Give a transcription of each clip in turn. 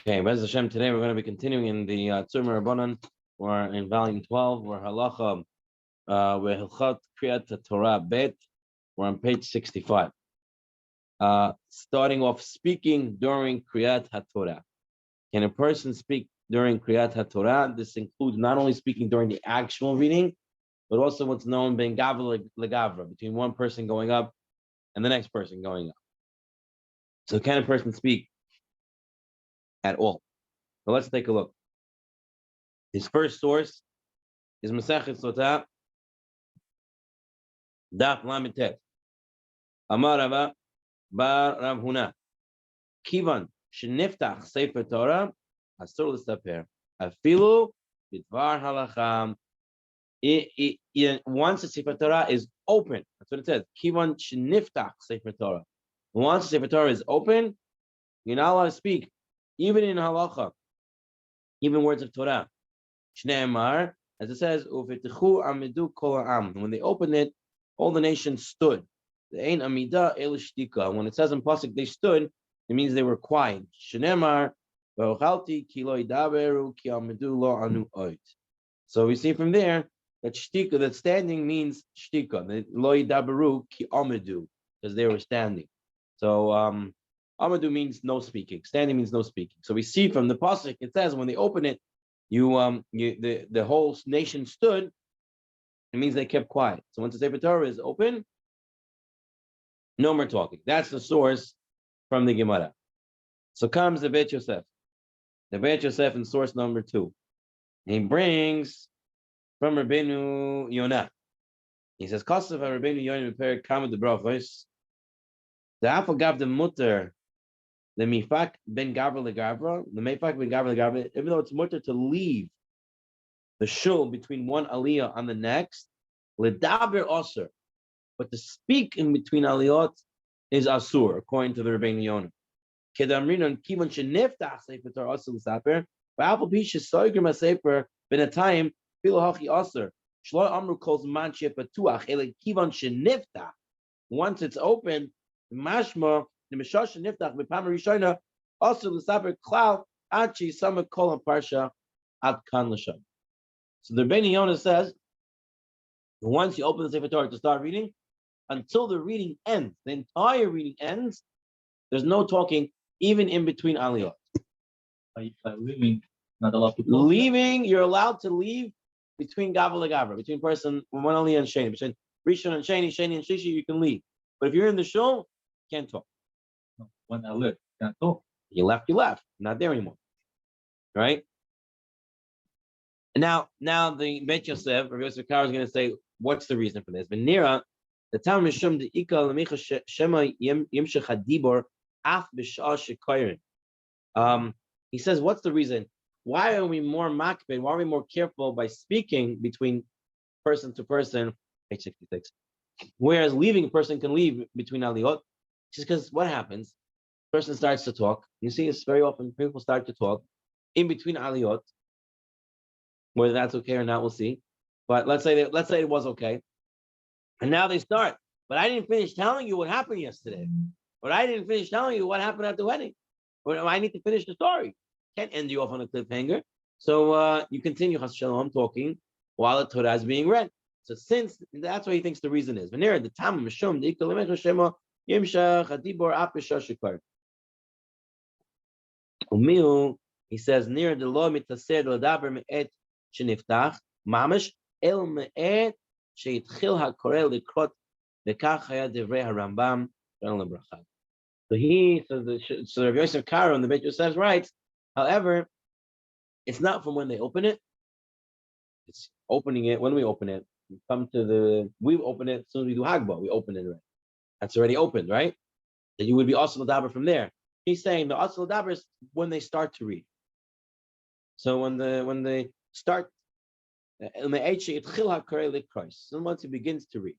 Okay, Bez Hashem, today we're going to be continuing in the Tzurba. We're in volume 12, we're halacha, we're Hilchot Kriat HaTorah Bet, we're on page 65. Starting off, speaking during Kriat HaTorah. Can a person speak during Kriat HaTorah? This includes not only speaking during the actual reading, but also what's known ben gavra legavra, between one person going up and the next person going up. So can a person speak at all? So let's take a look. His first source is Masechet Sotah, Daf Lamed Tet. Amar Rava bar Rav Huna, Kivan sheniftach Sefer Torah asur l'saper afilu bidvar halacha. Once the Sefer Torah is open, that's what it says. Kivan sheniftach Sefer Torah. Once the Sefer Torah is open, you're not allowed to speak, even in halacha, even words of Torah. Shneimar, as it says, uvetichu amidu kol ha'am. When they opened it, all the nations stood. The ein amida el shtika. When it says in pasuk they stood, it means they were quiet. Shneimar v'ochalti ki lo yidaberu ki amidu lo anu oit. So we see from there that shtika, that standing means shtika. Lo yidaberu ki amidu, because they were standing. So amadu means no speaking. Standing means no speaking. So we see from the pasuk it says when they open it, the whole nation stood. It means they kept quiet. So once the Sefer Torah is open, no more talking. That's the source from the Gemara. So comes the V.12. The V.12 in source number 2. He brings from Rabbeinu Yonah. He says, "Kasav Rabbeinu Yonah prepared kama de brachos. The afagav the mutter, the mifak ben gavra legavra, the mifak ben gavra legavra. Even though it's mutter to leave the shul between one aliyah on the next, ledaber asur, but to speak in between aliyot is asur, according to the Rabbeinu Yonah. Kedamrinon kivan sheniftach sefer Torah asur l'saper, v'alpha pisha soigrim hasefer b'natayim filo hachi asur. Shlo amru kol zman shepatuach ele kivan sheniftach. Once it's open, mashma the mishash sheniftach b'pam rishona asur l'saper klal achi sama kol haparsha ad kan l'shon. So the Rabbeinu Yonah says, once you open the Sefer Torah to start reading, until the reading ends, the entire reading ends, there's no talking, even in between aliyot. By leaving, not allowed to talk. Leaving, you're allowed to leave between gavra legavra, between person, one aliyah and sheni, between rishon and sheni, sheni and shishi, you can leave. But if you're in the shul, you can't talk. No, when I left, can't talk. You left, not there anymore. Right? Now the Bet Yosef, Rabbi Yosef Karo is going to say, what's the reason for this? Venira, the Tam Mishum the Ika Lamicha Shema Yimshech Hadibor Af B'Shah Shekayrin. He says, what's the reason? Why are we more makbid? Why are we more careful by speaking between person to person? Page 66. Whereas leaving, a person can leave between aliyot. Just because what happens? Person starts to talk. You see, it's very often people start to talk in between aliyot. Whether that's okay or not, we'll see. But let's say it was okay, and now they start. But I didn't finish telling you what happened yesterday. But I didn't finish telling you what happened at the wedding. But I need to finish the story. Can't end you off on a cliffhanger. So you continue Chas Shalom talking while the Torah is being read. So since that's what he thinks the reason is. Venera the Tam Mishum the Ikalemecha Shema Yimshach Hadibor Apisha Shekar. Umiu, he says near the law mitaser l'daber me'et sheniftach mamish el me'et sheitchil hakorel likrot v'kach haya divrei harambam shalom lebracha. So Rabbi Yosef Karo in the Bet Yosef writes, however, it's not from when they open it. It's opening it. When we open it, we open it as soon as we do Hagba. We open it right. That's already opened, right? Then you would be also l'daber from there. He's saying the asal daber is when they start to read. So when they start, so once he begins to read,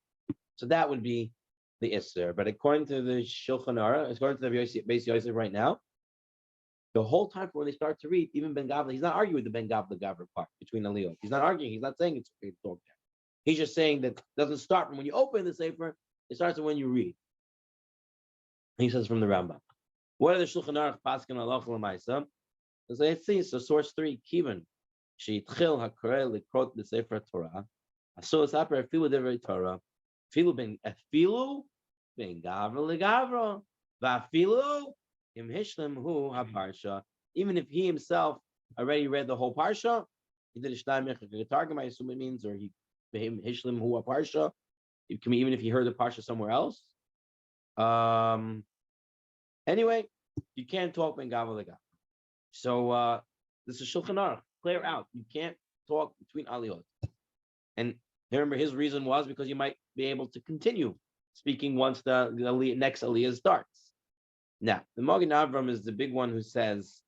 so that would be the Isser. But according to the Shulchan Aruch, according to the Beis Yosef right now, the whole time when they start to read, even Ben Gavra, he's not arguing with the Ben Gavra part between aliyot. He's not arguing. He's not saying it's okay to talk there. He's just saying that it doesn't start from when you open the Sefer. It starts when you read. He says from the Rambam. What are the Shulchan Aruch paskin halacha l'maisa? let's see. So source 3, Kivan. Sheitchil hakoreh likrot b'sefer Torah. Aso saper afilu devrei Torah. Afilu ben gavra legavra. Va'afilu im hishlim hu haparsha. Even if he himself already read the whole parsha, he did a shnai mechak targum. I assume it means, or he hishlim hu haparsha. It can be even if he heard the parsha somewhere else. Anyway, you can't talk ben gavra legavra. So this is Shulchan Aruch. Clear out. You can't talk between aliyot. And remember, his reason was because you might be able to continue speaking once the next aliyah starts. Now, the Magen Avram is the big one who says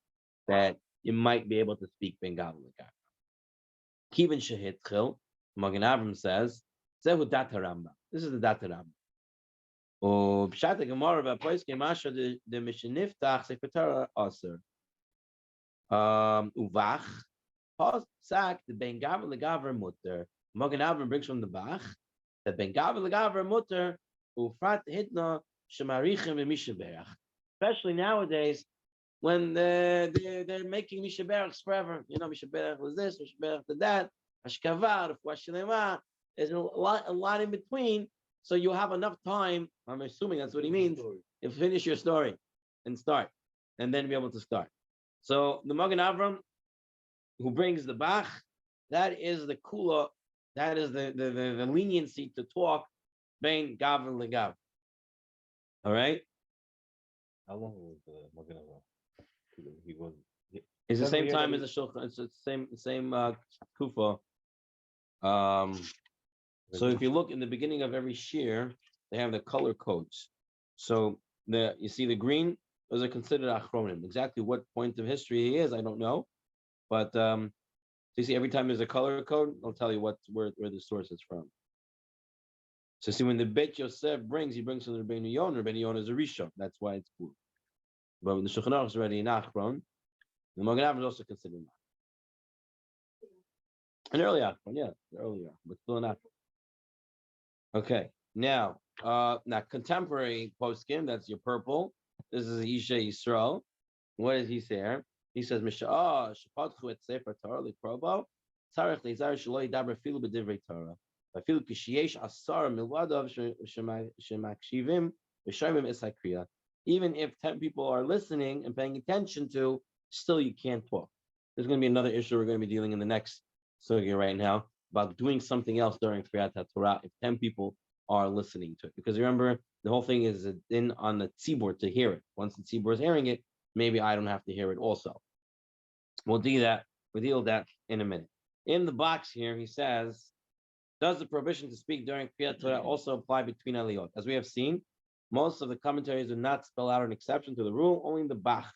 that you might be able to speak ben gavra legavra. Kivin shehitchil, Magen Avram says, zehu dat haramba. This is the dat haramba. Oh, pshat gemara v'apoiskim asher the misheniftach sefer Torah aser. Uvach, Sak, the Ben Gavra Legavra Mutter. Magen Avram brings from the Bach that Ben Gavra Legavra Mutter, Ufrat Hitna, Shemarichem and Mishaberach. Especially nowadays when they're making Mishaberachs forever. You know, Mishaberach was this, Mishaberach did that, Ashkavar, Fuashinema. There's a lot in between. So you have enough time. I'm assuming that's what he means. To finish your story and start, and then be able to start. So the Magen Avram, who brings the Bach, that is the kula, that is the leniency to talk bein gav and legav. All right. How long was the Magen Avram? He was. It's the same time as the Shulchan. It's the same kufa. So if you look in the beginning of every shir, they have the color codes. So you see the green. Those are considered achronim. Exactly what point of history he is, I don't know. But so you see, every time there's a color code, I'll tell you where the source is from. So see, when the Bet Yosef he brings from the Rabbeinu Yonah is a Rishon. That's why it's blue. But when the Shulchan Aruch is already an achron, the Magen Avram is also considered an early achron, yeah, earlier, but still an achron. Okay, now contemporary poskim, that's your purple. This is Isha Yisrael. What does he say here? He says, Misha'ah, Shapatchu et Sefer Torah likrobo, Tzarech leizar shelo yidaber filu b'divrei Torah. Afilu kishiyesh asar milwadav shemaksivim v'shomim es hakriya. Even if 10 people are listening and paying attention to, still you can't talk. There's going to be another issue we're going to be dealing in the next sugya right now about doing something else during Kriat HaTorah if 10 people are listening to it. Because remember, the whole thing is in on the tzibur to hear it. Once the tzibur is hearing it, maybe I don't have to hear it also. We'll deal with that in a minute. In the box here, he says, does the prohibition to speak during Kriat Torah also apply between aliyot? As we have seen, most of the commentaries do not spell out an exception to the rule. Only the Bach,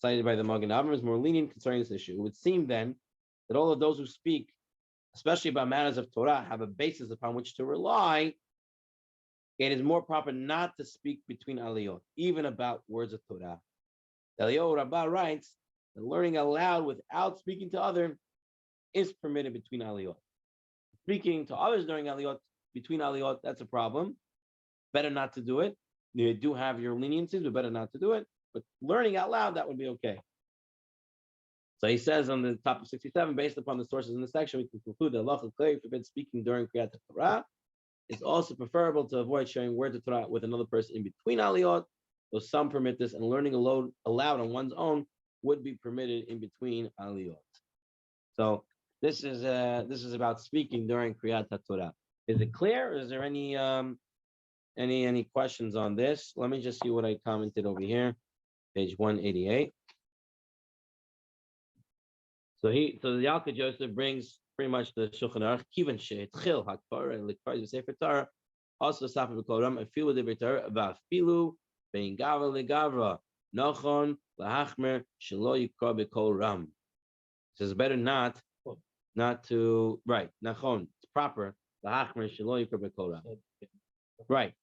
cited by the Magen Avram, is more lenient concerning this issue. It would seem then that all of those who speak, especially about matters of Torah, have a basis upon which to rely. It is more proper not to speak between aliyot, even about words of Torah. Eliyahu Rabbah writes that learning aloud without speaking to others is permitted between aliyot. Speaking to others during aliyot, between aliyot, that's a problem. Better not to do it. You do have your leniencies, but better not to do it. But learning out loud, that would be okay. So he says on the top of 67, based upon the sources in the section, we can conclude that Allah forbids speaking during Kriat Torah. It's also preferable to avoid sharing words of Torah with another person in between aliyot, though some permit this, and learning aloud on one's own would be permitted in between aliyot. So this is about speaking during Kriat Torah. Is it clear? Is there any questions on this? Let me just see what I commented over here, page 188. So the Yalkut Yosef brings pretty much the Shulchan Aruch. Kivan she'etchil HaTorah and likpar Sefer Torah also safer b'kol ram afilu divrei Torah va'afilu bein gavra legavra nachon lahachmer shelo yikra b'kol ram. So it's better not to right nachon. It's proper lahachmer shelo yikra b'kol ram. Right.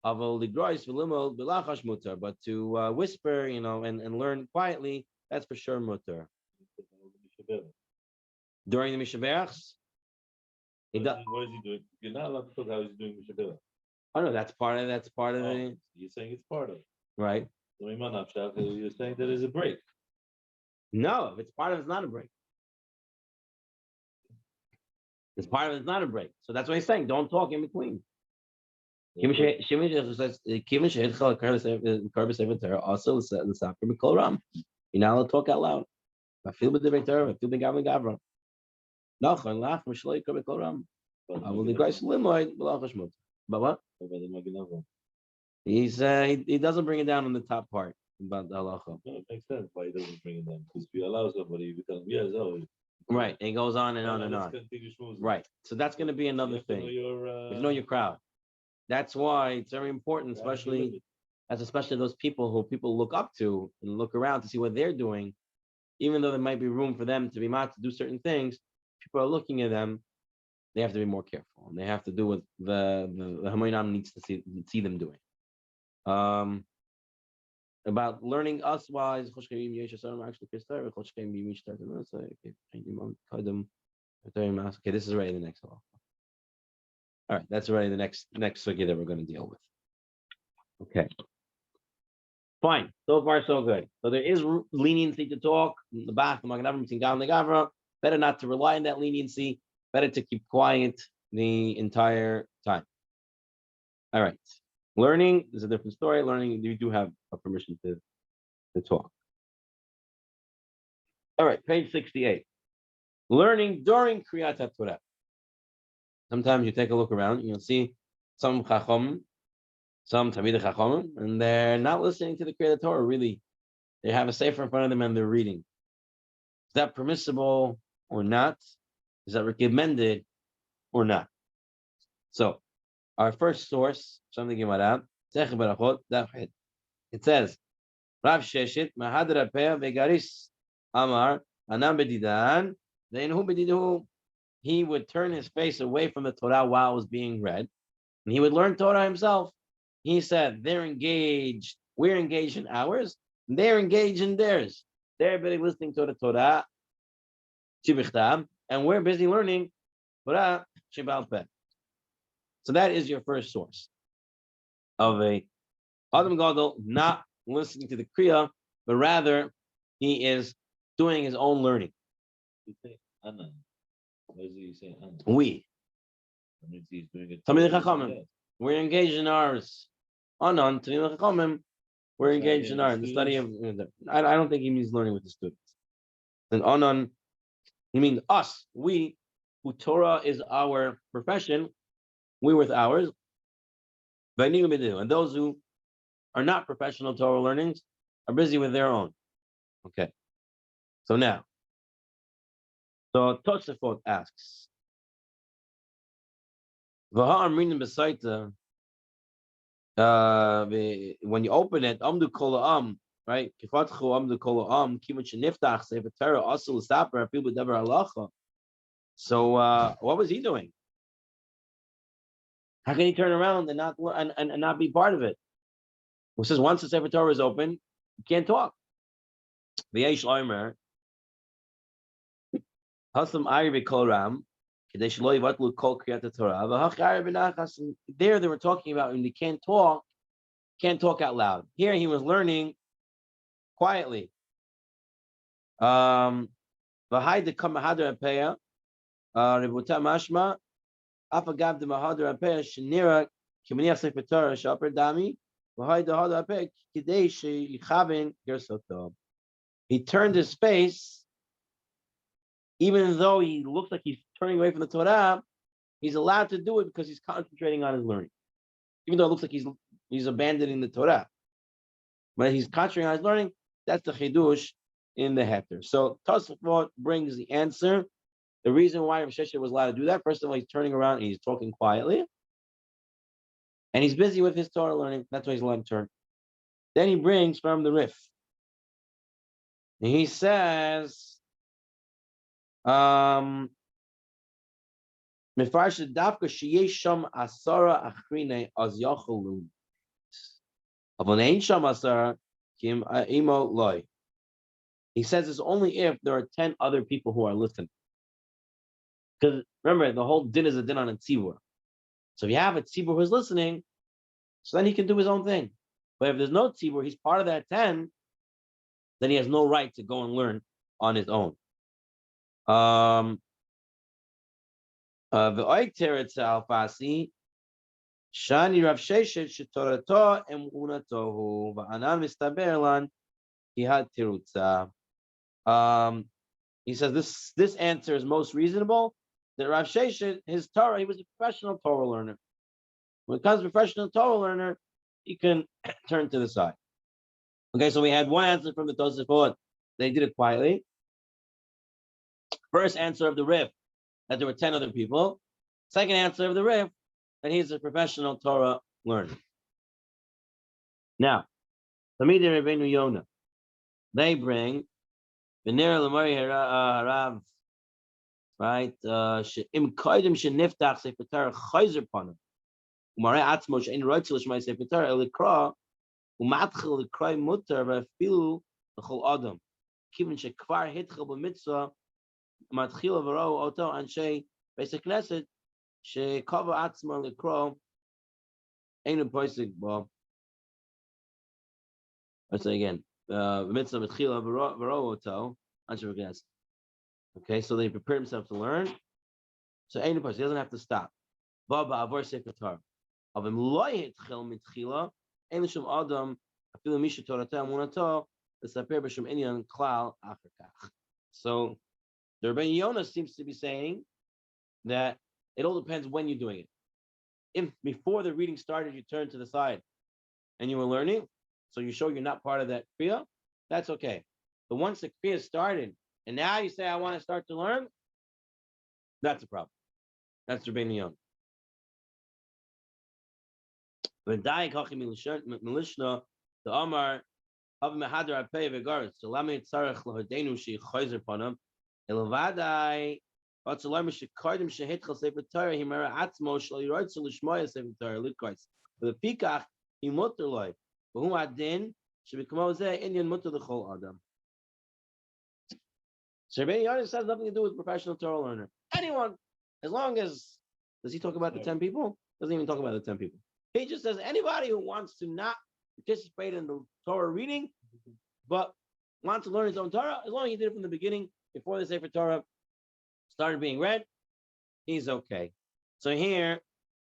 Aval ligrois v'limol b'lachash mutar, but to whisper, and learn quietly, that's for sure mutar. During the Mishaberachs? What is he doing? You're not allowed to talk how he's doing Mishaberach. Oh no, that's part of the. You're saying it's part of it. Right. So you're saying there is a break. No, if it's part of it's not a break. It's part of it's not a break. So that's what he's saying. Don't talk in between. You're not allowed to talk out loud. I feel the debate there. I feel the gavin gavra. No, I'm laugh. I'm shloi kol kol ram. I will digress limoid. But what? He doesn't bring it down on the top part about the halacha. No, it makes sense why he doesn't bring it down. Because if you allow somebody, you become Right, and it goes on and on and let's on. continue schmoozing. Right, so that's going to be another You have to know thing. your, You know your crowd. That's why it's very important, crowd especially limit. those people who people look up to and look around to see what they're doing. Even though there might be room for them to be mad to do certain things, people are looking at them. They have to be more careful, and they have to do what the Hamoinam needs to see them doing. About learning us wise. Okay, this is already the next one. All right, that's already the next sugya that we're going to deal with. Okay, fine. So far, so good. So there is leniency to talk in the back. Better not to rely on that leniency. Better to keep quiet the entire time. All right. Learning is a different story. Learning, you do have a permission to talk. All right, page 68. Learning during Kriat HaTorah. Sometimes you take a look around, you'll see some Chacham, some Talmidei Chacham, and they're not listening to the Kriat HaTorah, really. They have a sefer in front of them and they're reading. Is that permissible or not? Is that recommended or not? So, our first source, something Gemara, it says, Rav Sheshit, Mahadra Peh Vegaris Amar, Anam Bedidan, Zainhu Bedidu. He would turn his face away from the Torah while it was being read, and he would learn Torah himself. He said, they're engaged, we're engaged in ours, and they're engaged in theirs. They're busy listening to the Torah, and we're busy learning Torah, Shebal Peh. So that is your first source of a Adam Gadol not listening to the Kriya, but rather he is doing his own learning. You say Anan. Why is he saying Anan? We. That means he's doing it. Talmidei Chachamim. We're engaged in ours. Anan, Talmidei Chachamim. We're engaged in ours. The study of. I don't think he means learning with the students. Then Anan, he means us. We, who Torah is our profession. We with ours. And those who are not professional Torah learnings are busy with their own. Okay. So now, so Tosafot asks, when you open it, Amdu Kol right? Kifatchu Amdu Kol Kivat Sheniftach Sefer Torah Asul Saper Afilu Dever Halacha. So what was he doing? How can he turn around and not be part of it? Who says once the Sefer Torah is open, you can't talk. V'yesh Omer Hasam Ari B'Kol Ram Kadesh Lo Yivatlu Kol Kriyat Torah V'Hach Ari B'Nachas. There they were talking about when they can't talk out loud. Here he was learning quietly. V'Hai Dekam Mahadar Apeya Rebuta Mashma Afagav De Mahadar Apeya Shenira Kimaniach Sefer Torah Shaper Dami. He turned his face, even though he looks like he's turning away from the Torah, he's allowed to do it because he's concentrating on his learning. Even though it looks like he's abandoning the Torah. But he's concentrating on his learning, that's the chidush in the heter. So Tosafot brings the answer. The reason why Rav Sheshet was allowed to do that, first of all, he's turning around and he's talking quietly. And he's busy with his Torah learning. That's why he's allowed to turn. Then he brings from the Rif. And he says, Mefarsha Dafka Sheyesh Sham Asara Achrine Az Yachalun. Avon Ein Sham Asara Kim Imo Loi. He says it's only if there are 10 other people who are listening. Because remember, the whole din is a din on a tzibur. So if you have a tzibur who's listening, so then he can do his own thing. But if there's no tzibur, he's part of that 10, then he has no right to go and learn on his own. The Oikter itself, Asi, Shani Rav Sheshet Shetorato and Unatohu Va'anan Mistaberlan he had tirutza. He says this answer is most reasonable. That Rav Sheshet, his Torah, he was a professional Torah learner. When it comes to professional Torah learner, he can turn to the side. Okay, so we had one answer from the Tosafot. They did it quietly. First answer of the Rif, that there were 10 other people. Second answer of the Rif, that he's a professional Torah learner. Now, Tamid Rabbeinu Yonah, they bring V'nir L'mari Harav, right? Im Kodim Sheniftach Sefer Torah Chayzer Panam. Umarei Atzmo She'ein Roitz L'shmai Sefer Torah Elikra U'matchil L'krai Mutar V'afilu L'chol Adam. Kivin Shekvar Hitchel B'mitzvah Matchil V'ro Oto Anshei Beis HaKnesset Shekava Atzmo L'kra Ein Poisik Bo. Let's say again. Mitzvah Matchil V'ro Oto Anshei V'knesset. Okay, so they prepare themselves to learn. So any person, he doesn't have to stop. Baba Avor Sefer Torah. Avim Loy Hitchel Mitchila. Ein L'Shem Adam. Afilu Misha Torata Amunato. L'Saper B'Shem Inyan Klal Achakach. So the Rebbe Yonah seems to be saying that it all depends when you're doing it. If before the reading started, you turned to the side and you were learning, so you show you're not part of that kriya, that's okay. But once the kriya started, and now you say, I want to start to learn, that's a problem. That's Rebbeinu Yonah. V'dai kachi milishna, the Amar, Av mehadar apei v'garetz, so lami tzarech l'hodenu she'chayzer panam, elvadai, vatzalam she'kardim she'hitchel sefer Torah, himera atzmo sh'lo yiroitzu l'shmoya sefer Torah, l'kreis. V'lepikach, hi muter loy, v'hu adin, she'b'kamo zeh, inyan muter l'chol adam. So Rebbeinu Yonah has nothing to do with professional Torah learner. Anyone, as long as, does he talk about the 10 people? Doesn't even talk about the 10 people. He just says anybody who wants to not participate in the Torah reading, but wants to learn his own Torah, as long as he did it from the beginning, before the Sefer Torah started being read, he's okay. So here,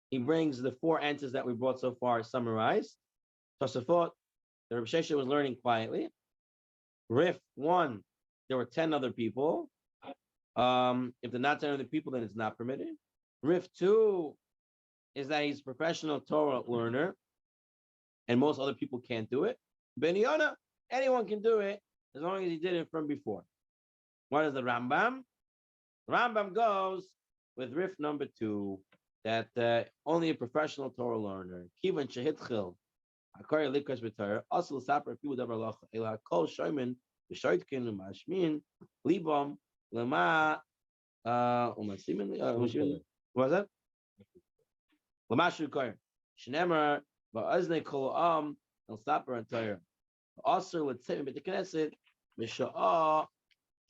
he brings the 4 answers that we brought so far summarized. Tosafot, the Rebbe Sheshet was learning quietly. Rif 1, there were 10 other people. If they're not 10 other people, then it's not permitted. Rif 2 is that he's a professional Torah learner, and most other people can't do it. Ben Yonah, anyone can do it as long as he did it from before. What is the Rambam? The Rambam goes with Rif number 2, that only a professional Torah learner, Kivan Shehitchil, Hakari Likras B'Torah, also Sapar Pivu Davar Lacha, Ela Kol Shoyman, B'Shoytkin, Mashmin, Libam, Lama, Umasimin, what was that? Lamashu Koyer, Shnemer, Ba'aznei Kol Am, El Sapar and Torah. Also, let's say, but the Knesset, B'Sha'ah,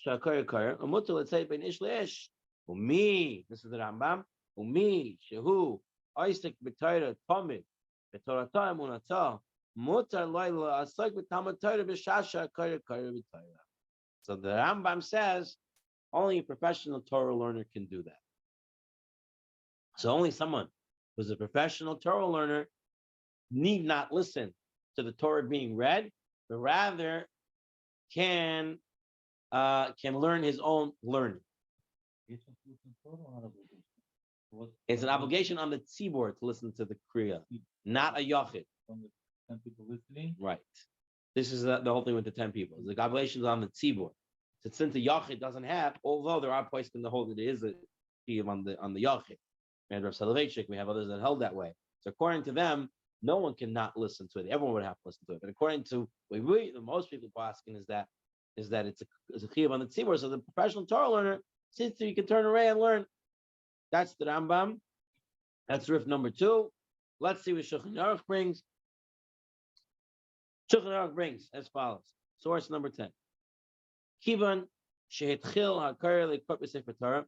Sha'Koyer Koyer, Amutu, let's say, Ben Ish Leish, Umi, this is the Rambam, Umi, Shehu, Isaac B'Torah, Tomid, B'Torah Emunatah, Mutar Laila, Asak B'Tamad Torah, B'Shasha, Koyer Koyer B'Torah. So the Rambam says only a professional Torah learner can do that. So only someone who's a professional Torah learner need not listen to the Torah being read, but rather can learn his own learning. It's an obligation on the tzibor to listen to the kriya, not a yachid. From the 10 people listening. Right. This is the whole thing with the 10 people. The obligation is on the tzibor. So since the yachid doesn't have, although there are places in the whole that there is a chiyuv on the yachid, and Rav Soloveitchik, we have others that held that way. So according to them, no one cannot listen to it. Everyone would have to listen to it. But according to what most people are asking is that it's a chiyuv on the tzibor. So the professional Torah learner, since you can turn around and learn. That's the Rambam. That's Rif number 2. Let's see what Shulchan Aruch brings. Shulchan Aruch brings as follows. Source number 10. Kivan shehitchil hakar lekot b'sefer Torah.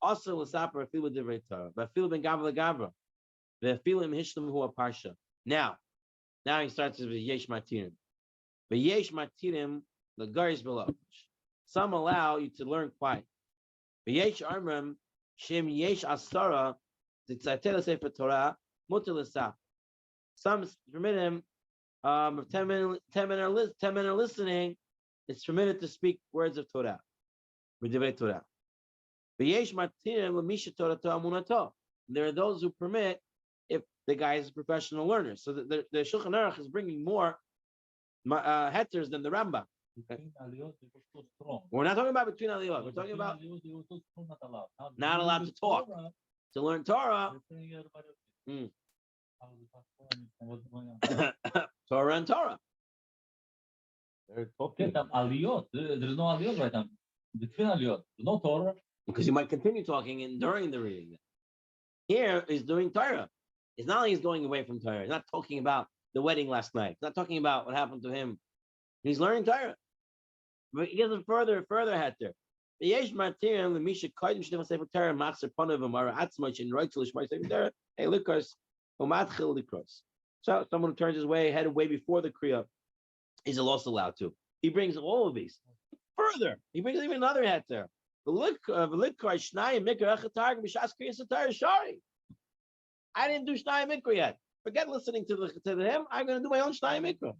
Also l'saper afilu divrei Torah. V'afilu ben gavra legavra. V'afilu im hishlam hu parsha. Now he starts with yesh matirim. V'yesh matirim l'garis below. Some allow you to learn quiet. V'yesh armram shem yesh asara tzatela sefer Torah mutar l'saf. Some permit him if 10 men are listening, it's permitted to speak words of Torah. V'divrei Torah. V'yesh matirim l'misha Torah amunato. There are those who permit if the guy is a professional learner. So the Shulchan Aruch is bringing more hetters than the Rambam. Okay. We're not talking about between aliyot. We're talking about not allowed to talk. To learn Torah. Torah and Torah. They're talking. Aliyot. There's no aliyot right now. Between aliyot, no Torah. Because you might continue talking and during the reading. Here he's doing Torah. It's not like he's going away from Torah. He's not talking about the wedding last night. He's not talking about what happened to him. He's learning Torah. But he gets it further heter. Yesh martirim lemisha koydim shnei sefer Torah machzer panav amar atzmach in roitzel shmai sefer Torah hey likos umatchil likos. So someone who turns his head way before the kriya is also allowed to. He brings all of these further. He brings even another heter. I didn't do Shnai Mikra yet. Forget listening to him. I'm going to do my own Shnai Mikra.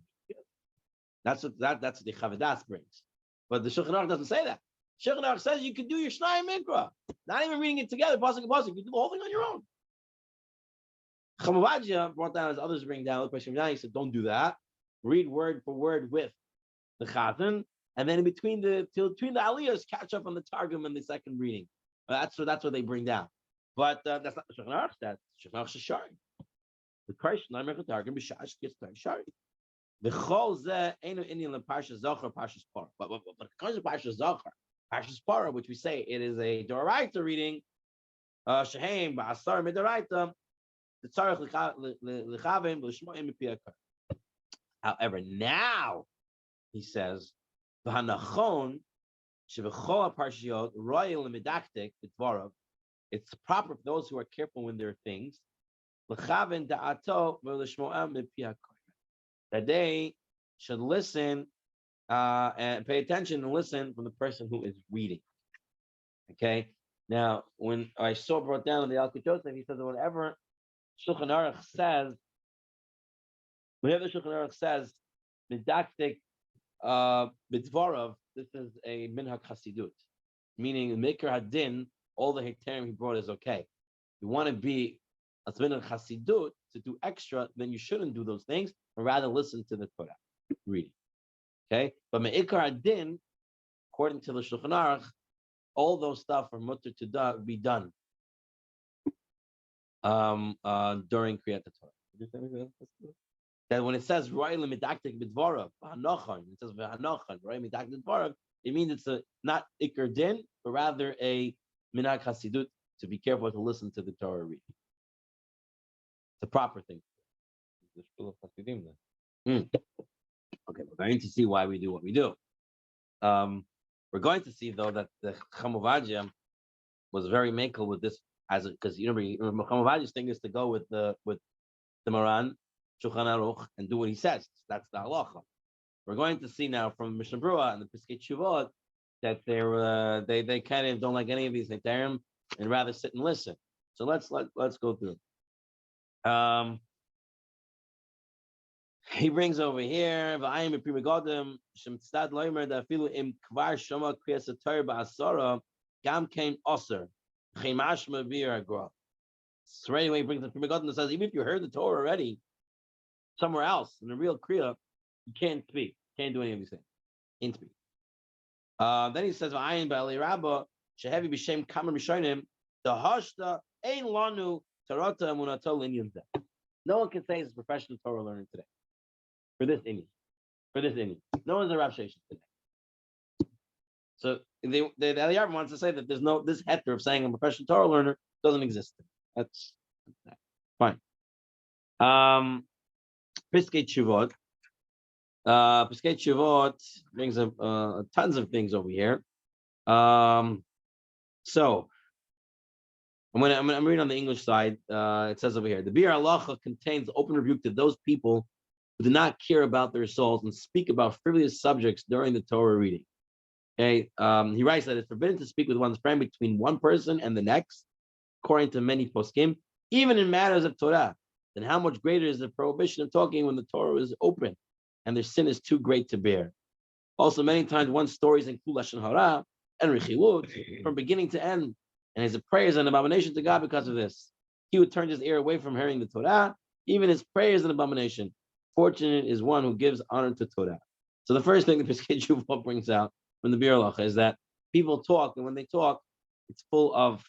That's what the Chavadas brings. But the Shulchan Aruch doesn't say that. Shulchan Aruch says you can do your Shnai Mikra. Not even reading it together, pasuk to pasuk. You can do the whole thing on your own. Chamavadia brought down as others bring down. He said, don't do that. Read word for word with the Chazan, and then between the aliyahs, catch up on the Targum and the second reading. That's what they bring down. But that's not the Shulchan Aruch. That's Shulchan Aruch Shari. The Christ Naimer Targum b'Shash gets Shari. The Chol Zeh Einu Indian Le Parsha Zochar Parsha Parah. But when it comes to Parsha Zochar, Parsha Parah, which we say it is a Doraita reading, Shehem Ba'asar Midoraita, the Tzarech Lechavim L'Shmoim Mipiyakar. However, now he says V'Hanachon Shevechol Parshiot Royal Lemidaktik B'Dvarav. It's proper for those who are careful when there are things L'Chavim Da'ato V'L'Shmoim Mipiyakar. That they should listen and pay attention and listen from the person who is reading. Okay. Now, when I saw brought down in the Al Joseph, he says that whenever Shulchan Aruch says Midaktik B'Dvarav, this is a Minhag Chasidut, meaning Maker Hadin, all the Heterim he brought is okay. You want to be a Minhag Chasidut to do extra, then you shouldn't do those things, but rather listen to the Torah reading. Okay, but Me'ikar Adin, according to the Shulchan Aruch, all those stuff are mutter to be done during Kriat Torah. That when it says Roy Lemidaktik B'Dvarav, V'Hanochan, it says V'Hanochan, Roy Lemidaktik B'Dvarav, it means it's not Ikar Din, but rather a Minhag Chasidut to be careful to listen to the Torah reading. It's a proper thing. Okay, we're going to see why we do what we do. We're going to see though that the Chamavadia was very makel with this because remember Chamavadia's thing is to go with the Maran, Shulchan Aruch, and do what he says. That's the halacha. We're going to see now from Mishnah Brura and the Piskei Teshuvot that they kind of don't like any of these Heterim and rather sit and listen. So let's go through. He brings over here, V'ayim b'primigodim, shemtzad loimer da afilu im kvar shama kriyas haTorah ba'asara, gam kein oser, chemashma v'ir agra. So right away he brings the primigodim and says, even if you heard the Torah already, somewhere else, in the real kriya, you can't speak, can't do any of these things. Can't speak. Then he says, V'ayim ba'ali rabba, shehevi b'shem kamer mishonim, the hashta ein lanu tarata amunato linyan zeh. No one can say he's a professional Torah learner today. For this inning. No one's a Rav Sheshet today. So the Aliyah wants to say that there's no, this heter of saying I'm a professional Torah learner doesn't exist. That's fine. Piskei Teshuvot. Piskei Teshuvot brings up tons of things over here. So I'm reading on the English side. It says over here, the Bir Halacha contains open rebuke to those people who do not care about their souls and speak about frivolous subjects during the Torah reading. Okay, he writes that it's forbidden to speak with one's friend between one person and the next, according to many poskim, even in matters of Torah. Then how much greater is the prohibition of talking when the Torah is open and their sin is too great to bear? Also, many times one's stories include lashon hara and rechilut from beginning to end, and his prayer is an abomination to God because of this. He would turn his ear away from hearing the Torah. Even his prayer is an abomination. Fortunate is one who gives honor to Torah. So the first thing the Piskei Teshuvah brings out from the Bir Halacha is that people talk, and when they talk, it's full of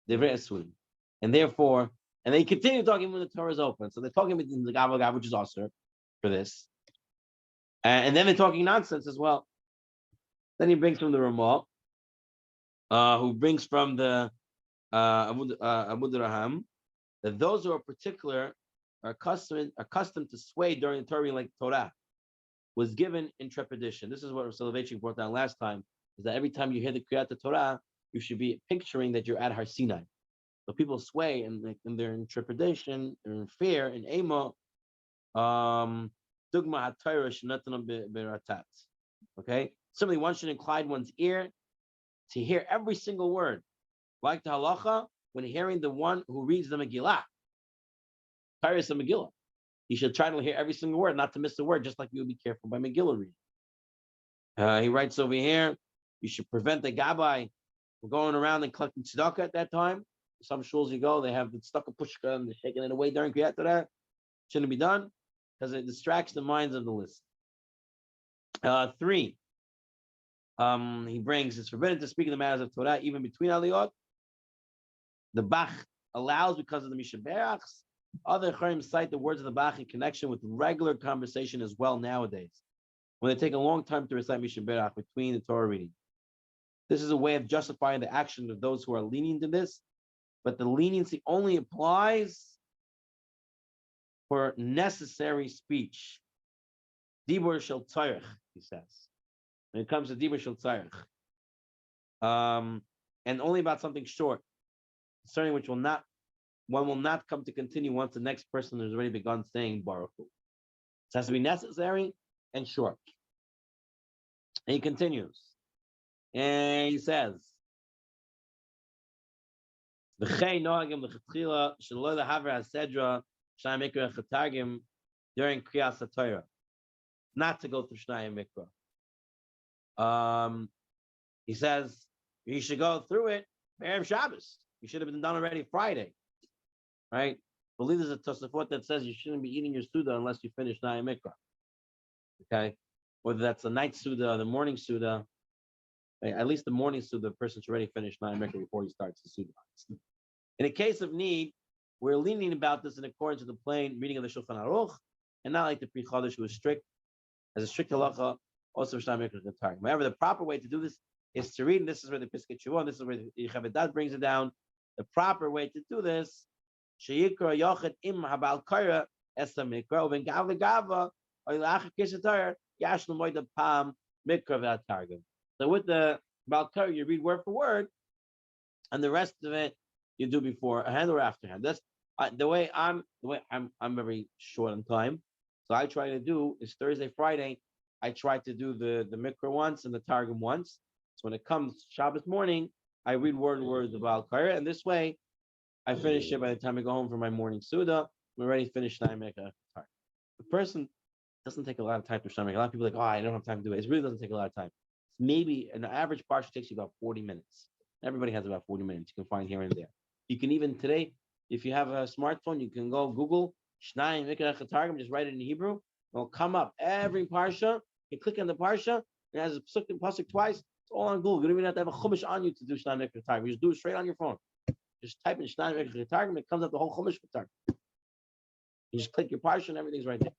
divrei esrim, and therefore, and they continue talking when the Torah is open. So they're talking with the Gav, which is also for this, and then they're talking nonsense as well. Then he brings from the Ramah, who brings from the Abu Raham, that those who are particular are accustomed to sway during the Torah, like Torah was given in trepidation. This is what Soloveitchik brought down last time, is that every time you hear the Kriat Torah, you should be picturing that you're at Har Sinai. So people sway and they're in trepidation, they're in fear, in Ema. Dugma HaTorah shenatan beratat. Okay? Simply one should incline one's ear to hear every single word. Like the halacha, when hearing the one who reads the Megillah. Torah is a Megillah. You should try to hear every single word, not to miss a word, just like you would be careful by Megillah reading. He writes over here, you should prevent the Gabbai from going around and collecting tzedakah at that time. Some shuls you go, they have the tzedakah pushka and they're shaking it away during Kriat Torah. Shouldn't be done because it distracts the minds of the listener. 3, he brings, it's forbidden to speak in the matters of Torah, even between aliyot. The Bach allows because of the Mishaberachs. Other Chaim cite the words of the Bach in connection with regular conversation as well nowadays, when they take a long time to recite Mishaberach between the Torah reading. This is a way of justifying the action of those who are lenient to this, but the leniency only applies for necessary speech. Dibur shel tzarich, he says. When it comes to Dibur shel tzarich. And only about something short, concerning which one will not come to continue once the next person has already begun saying Baruch Hu. It has to be necessary and short. And he continues. And he says, during Kriat HaTorah, not to go through Shnai Mikra. He says you should go through it Erev Shabbos. You should have been done already Friday, right? I believe there's a Tosafot that says you shouldn't be eating your Suda unless you finish Shnai Mikra. Okay, whether that's the night Suda or the morning Suda. At least the morning Suda, the person should already finish Shnai Mikra before he starts the Suda. In a case of need, we're lenient about this in accordance with the plain reading of the Shulchan Aruch, and not like the Pri Chodesh, who is strict, as a strict halacha, also Shnai Mikra the target. However, the proper way to do this is to read, and this is where the Piskei Teshuvah, this is where the Yechavedat brings it down. The proper way to do this, Sheyikra Yochid Im Habal Kaira Esa Mikra, Uven Gav Legava, or Ilachik Kishatar, Yashnu Moida Pam Mikra V'Atargum. So with the Bal Kaira, you read word for word, and the rest of it you do before hand or after hand. That's the way I'm very short on time. So I try to do is Thursday, Friday. I try to do the Mikra once and the Targum once. So when it comes Shabbos morning, I read word for word the Bal Kaira, and this way I finish it by the time I go home for my morning Suda. I'm already finished Shnai Mikra. The person doesn't take a lot of time to Shnai Mikra. A lot of people are like, I don't have time to do it. It really doesn't take a lot of time. Maybe an average parsha takes you about 40 minutes. Everybody has about 40 minutes. You can find here and there. You can even today, if you have a smartphone, you can go Google Shnai Mikra Targum, just write it in Hebrew. It'll come up every parsha. You click on the parsha, it has a pasuk twice. It's all on Google. You don't even have to have a chumash on you to do Shnai Mikra Targum. You just do it straight on your phone. Just type in Shnai Mikra Targum, it comes up the whole chumash Targum. You just click your parsha and everything's right there.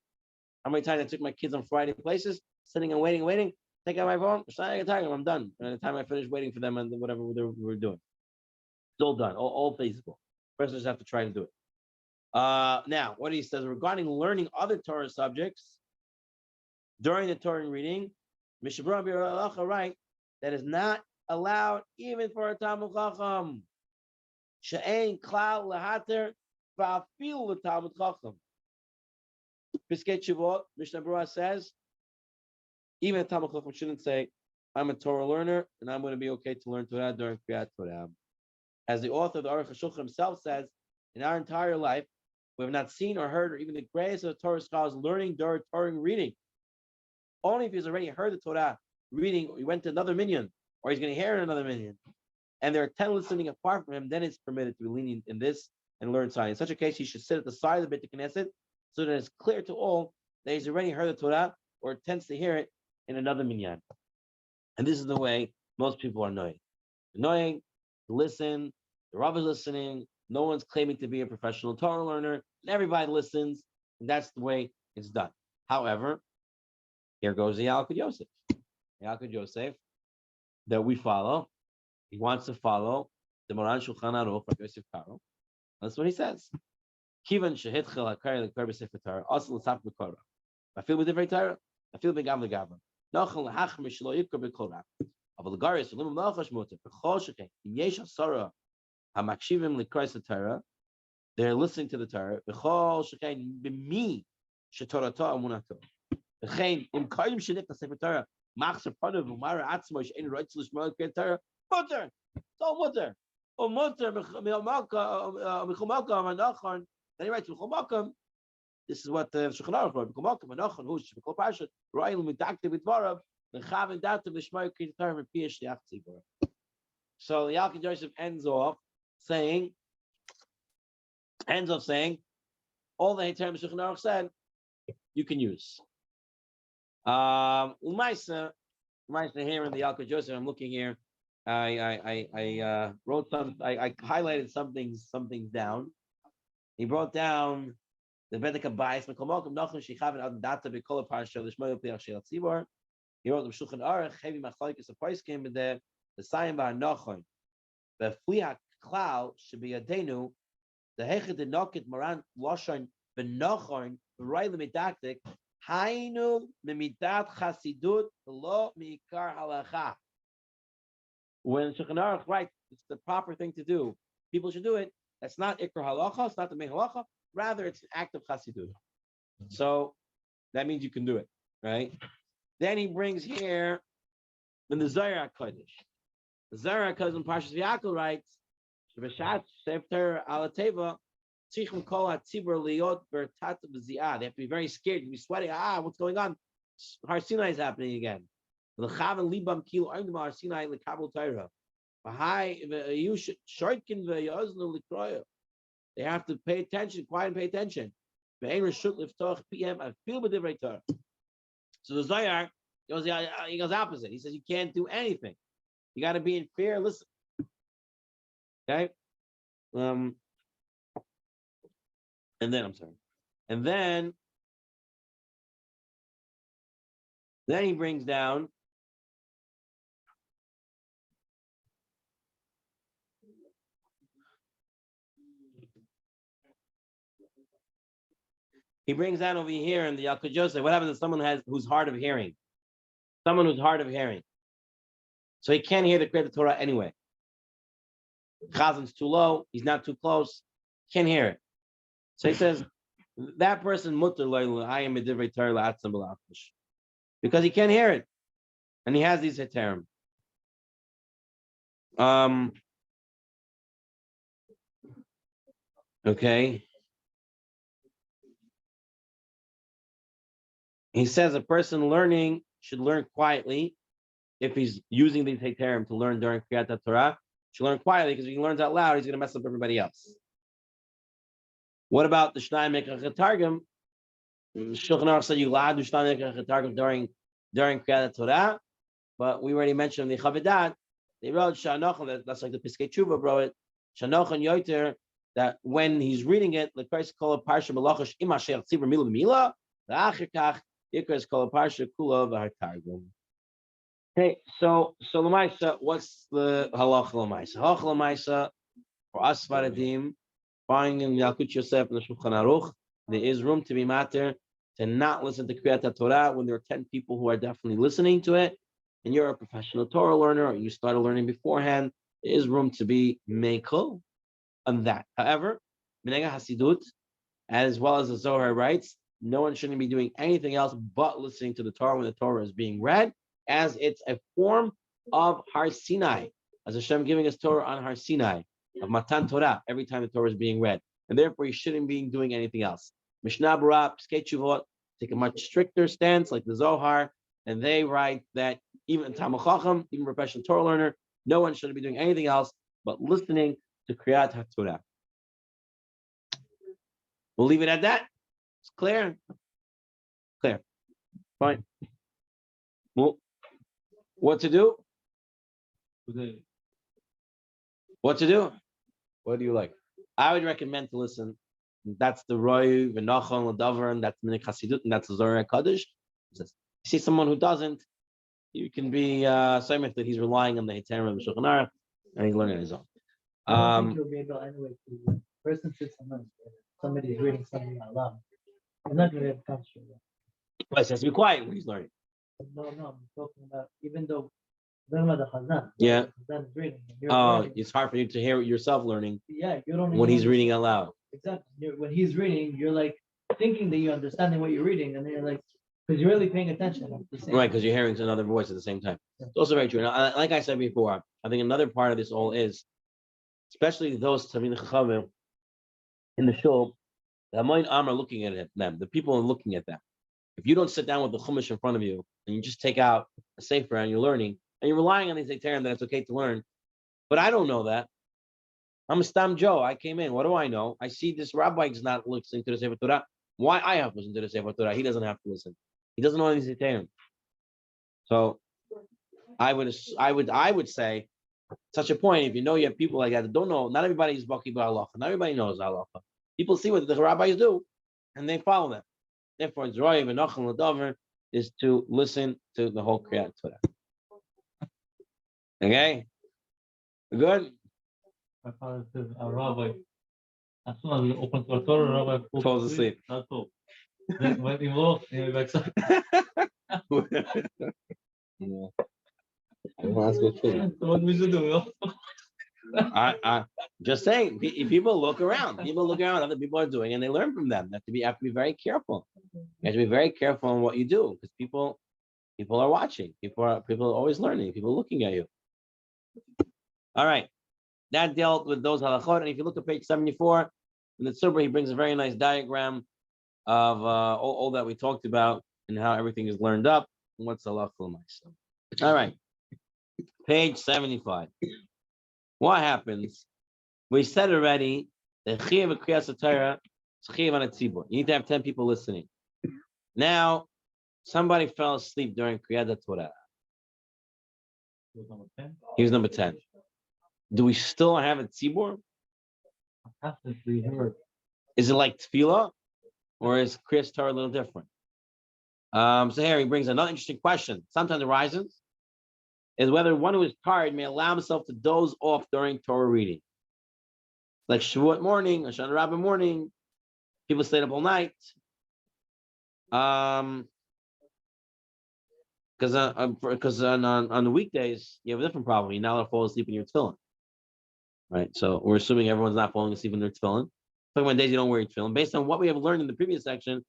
How many times I took my kids on Friday places, sitting and waiting, take out my phone, Shnai Mikra Targum, I'm done. By the time I finish waiting for them and whatever we were doing. It's all done, all feasible. First, just have to try to do it. Now, what he says regarding learning other Torah subjects during the Torah reading, Mishabra Bir Halacha write that is not allowed even for a Talmud Chacham. She'ein klal lehater va'afil l'Talmud Chacham. Piskei Teshuvah, Mishnah Berurah says, even a Talmud Chacham shouldn't say, I'm a Torah learner, and I'm going to be okay to learn Torah during Kriat Torah. As the author of the Aruch HaShulchan himself says, in our entire life, we have not seen or heard, or even the greatest of the Torah scholars learning during Torah reading. Only if he's already heard the Torah reading, or he went to another minyan, or he's going to hear another minyan, and there are 10 listening apart from him, then it's permitted to be lenient in this and learn Torah. In such a case, he should sit at the side of the Beit Knesset so that it's clear to all that he's already heard the Torah or intends to hear it in another minyan. And this is the way most people are annoying, to listen, the Rav is listening, no one's claiming to be a professional Torah learner, and everybody listens, and that's the way it's done. However, here goes the Yalkut Yosef. Yalkut Yosef that we follow. He wants to follow the Moran Shulchan Aruch of Yosef Karo. That's what he says. Kivan shehitchel hakari lekar b'sefer Torah, also l'tzaf b'korah. I feel with divrei Torah. I feel b'gav l'gavra. Nochel l'hachmer shelo yikor b'kol rab. Aval l'garis l'im l'chash moter. B'chol shekei im yesh asara hamakshivim l'krais Torah. They're listening to the Torah. B'chol shekei b'mi shetorata amunato. B'chein im kayim shenit l'sefer Torah. Machzer panav u'mara atzmo she'en roitz l'shmal l'kei Torah. Mutter. So mutter. O mutter b'chumalka amanachon. Then he writes b'chumalka. This is what the Shulchan Aruch wrote. B'chumalka amanachon who's b'kol parshat ro'ayil midaktiv b'dvarav l'chavin dativ l'shmayil kei Torah v'piyah shliach tzibur. So the Yalkut Yosef ends off saying all the HaTorah Shulchan Aruch said you can use. Umaisa here in the Yalkut Yosef. I'm looking here. I wrote some. I highlighted some things down. He brought down the Bedek Bias. He wrote the Shulchan Aruch. Heavy machlokes of price came in there. The sign by Nachon. The Fliak Klal should be a denu. The Hechet the Nokit Moran Lashon Benachon Rayla Medaktik Hainu Mimidat Chasidut Lo Mikar Halacha. When Shulchan Aruch writes, it's the proper thing to do. People should do it. That's not Ikar Halacha. It's not the main Halacha. Rather, it's an act of Chasidut. So that means you can do it, right? Then he brings here in the Zohar HaKodesh. The Zohar HaKodesh in Parshas V'Yaakov writes, "Shebashat Sefer Alateva Tzichem Kol HaTzibur Liot Bertat B'Zi'ah." They have to be very scared, to be sweating. What's going on? Har Sinai is happening again. They have to pay attention, quiet and pay attention. So the Zohar he goes opposite. He says you can't do anything. You got to be in fear. Listen. Okay. And then he brings down over here in the Yalkut Yosef, what happens to someone who's hard of hearing? Someone who's hard of hearing. So he can't hear the Kriat Torah anyway. Chazan's too low, he's not too close, can't hear it. So he says, that person mutter I am a divrei Torah la'atzam b'la'afish. Because he can't hear it. And he has these heterim. Okay. He says a person learning should learn quietly. If he's using these heterim to learn during Kriat Torah, should learn quietly, because if he learns out loud, he's going to mess up everybody else. What about the Shnai Mekach Targum? Shulchan Aruch said you allowed to Shnai Mekach Targum during Kriat Torah, but we already mentioned the Chavedat. They wrote Shanochon, that's like the Piskei Tzurba wrote it. Shanochon Yoter, that when he's reading it, the Christ called Parsha Malachash Ima Sheikh Tzibur Mila B'Mila, the Achikach Yikras called Parsha Kula V'Hartargum. Okay, so Lamaisa, what's the halach Lamaisa? Halach Lamaisa for us Faradim, finding in Yalkut Yosef and the Shulchan Aruch, there is room to be matter to not listen to Kriat Torah when there are 10 people who are definitely listening to it, and you're a professional Torah learner, or you started learning beforehand. There is room to be mekel on that. However, Minhag Hasidut, as well as the Zohar writes, no one shouldn't be doing anything else but listening to the Torah when the Torah is being read. as it's a form of Har Sinai, as Hashem giving us Torah on Har Sinai, of Matan Torah, every time the Torah is being read. And therefore, you shouldn't be doing anything else. Mishnah Berurah, Pskei Teshuvot take a much stricter stance, like the Zohar, and they write that even Talmid Chacham, even a professional Torah learner, no one should be doing anything else but listening to Kriat HaTorah. We'll leave it at that. It's clear. Clear. Fine. Well, what to do? Today. What to do? What do you like? I would recommend to listen. That's the Roy, V'Nachon, L'Davar, and that's Minik Hasidut, and that's the Zohar Kaddish. You see someone who doesn't, you can be saying that he's relying on the HaTorah of the Shulchan Aruch, and he's learning on his own. I don't think you'll be able anyway to person sits amongst somebody is reading something out loud. You're not going to be able to concentrate. But it has to be quiet when he's learning. No, I'm talking about even though the Chazan. Yeah. The Chazan is reading. You're Oh, learning. it's hard for you to hear yourself learning Yeah, you don't when even he's reading out loud. Exactly. When he's reading, you're like thinking that you're understanding what you're reading, and then you're like, because you're really paying attention at the same Right, because you're hearing another voice at the same time. It's also very true. Now, like I said before, I think another part of this all is, especially those Tamid Chachamim in the shul, the Amoin Am are looking at them. The people are looking at them. If you don't sit down with the Chumash in front of you and you just take out a sefer and you're learning and you're relying on these HaTorah that it's okay to learn, but I don't know that. I'm a Stam Joe. I came in. What do I know? I see this rabbi is not listening to the Sefer Torah. Why I have to listen to the Sefer Torah? He doesn't have to listen. He doesn't know any HaTorah. So I would say, such a point, if you know you have people like that don't know, not everybody is Baki Ba'alacha. Not everybody knows halacha. People see what the rabbis do, and they follow them. Therefore, it's Roy and Nachal L'Davar is to listen to the whole Kriat Torah. Okay? Good? My father says, a rabbi, as soon as he opens the Torah, rabbi Falls asleep. That's all. Then when he walks, he wakes up. Yeah. That's good too. So what we should do? I just saying, if people look around, what other people are doing, and they learn from them. You have to be very careful. You have to be very careful on what you do, because people are watching. People are always learning. People are looking at you. All right, that dealt with those halachot. And if you look at page 74 in the Tzurba, he brings a very nice diagram of all that we talked about and how everything is learned up and what's halachah l'maisa. All right, page 75. What happens? We said already that chiyuv of Kriyas HaTorah is chiyuv on a tzibur. You need to have 10 people listening. Now, somebody fell asleep during Kriyat HaTorah. He was number 10. Do we still have a tzibur? Is it like tefillah, or is Kriyas Torah a little different? So here he brings another interesting question. Sometimes arises is whether one who is tired may allow himself to doze off during Torah reading. Like Shavuot morning, Hoshana Rabbah morning, people stayed up all night. Because on the weekdays, you have a different problem. You're not allowed to fall asleep in your tefillin. Right? So we're assuming everyone's not falling asleep in their tefillin. Talking about days you don't wear your tefillin. Based on what we have learned in the previous section,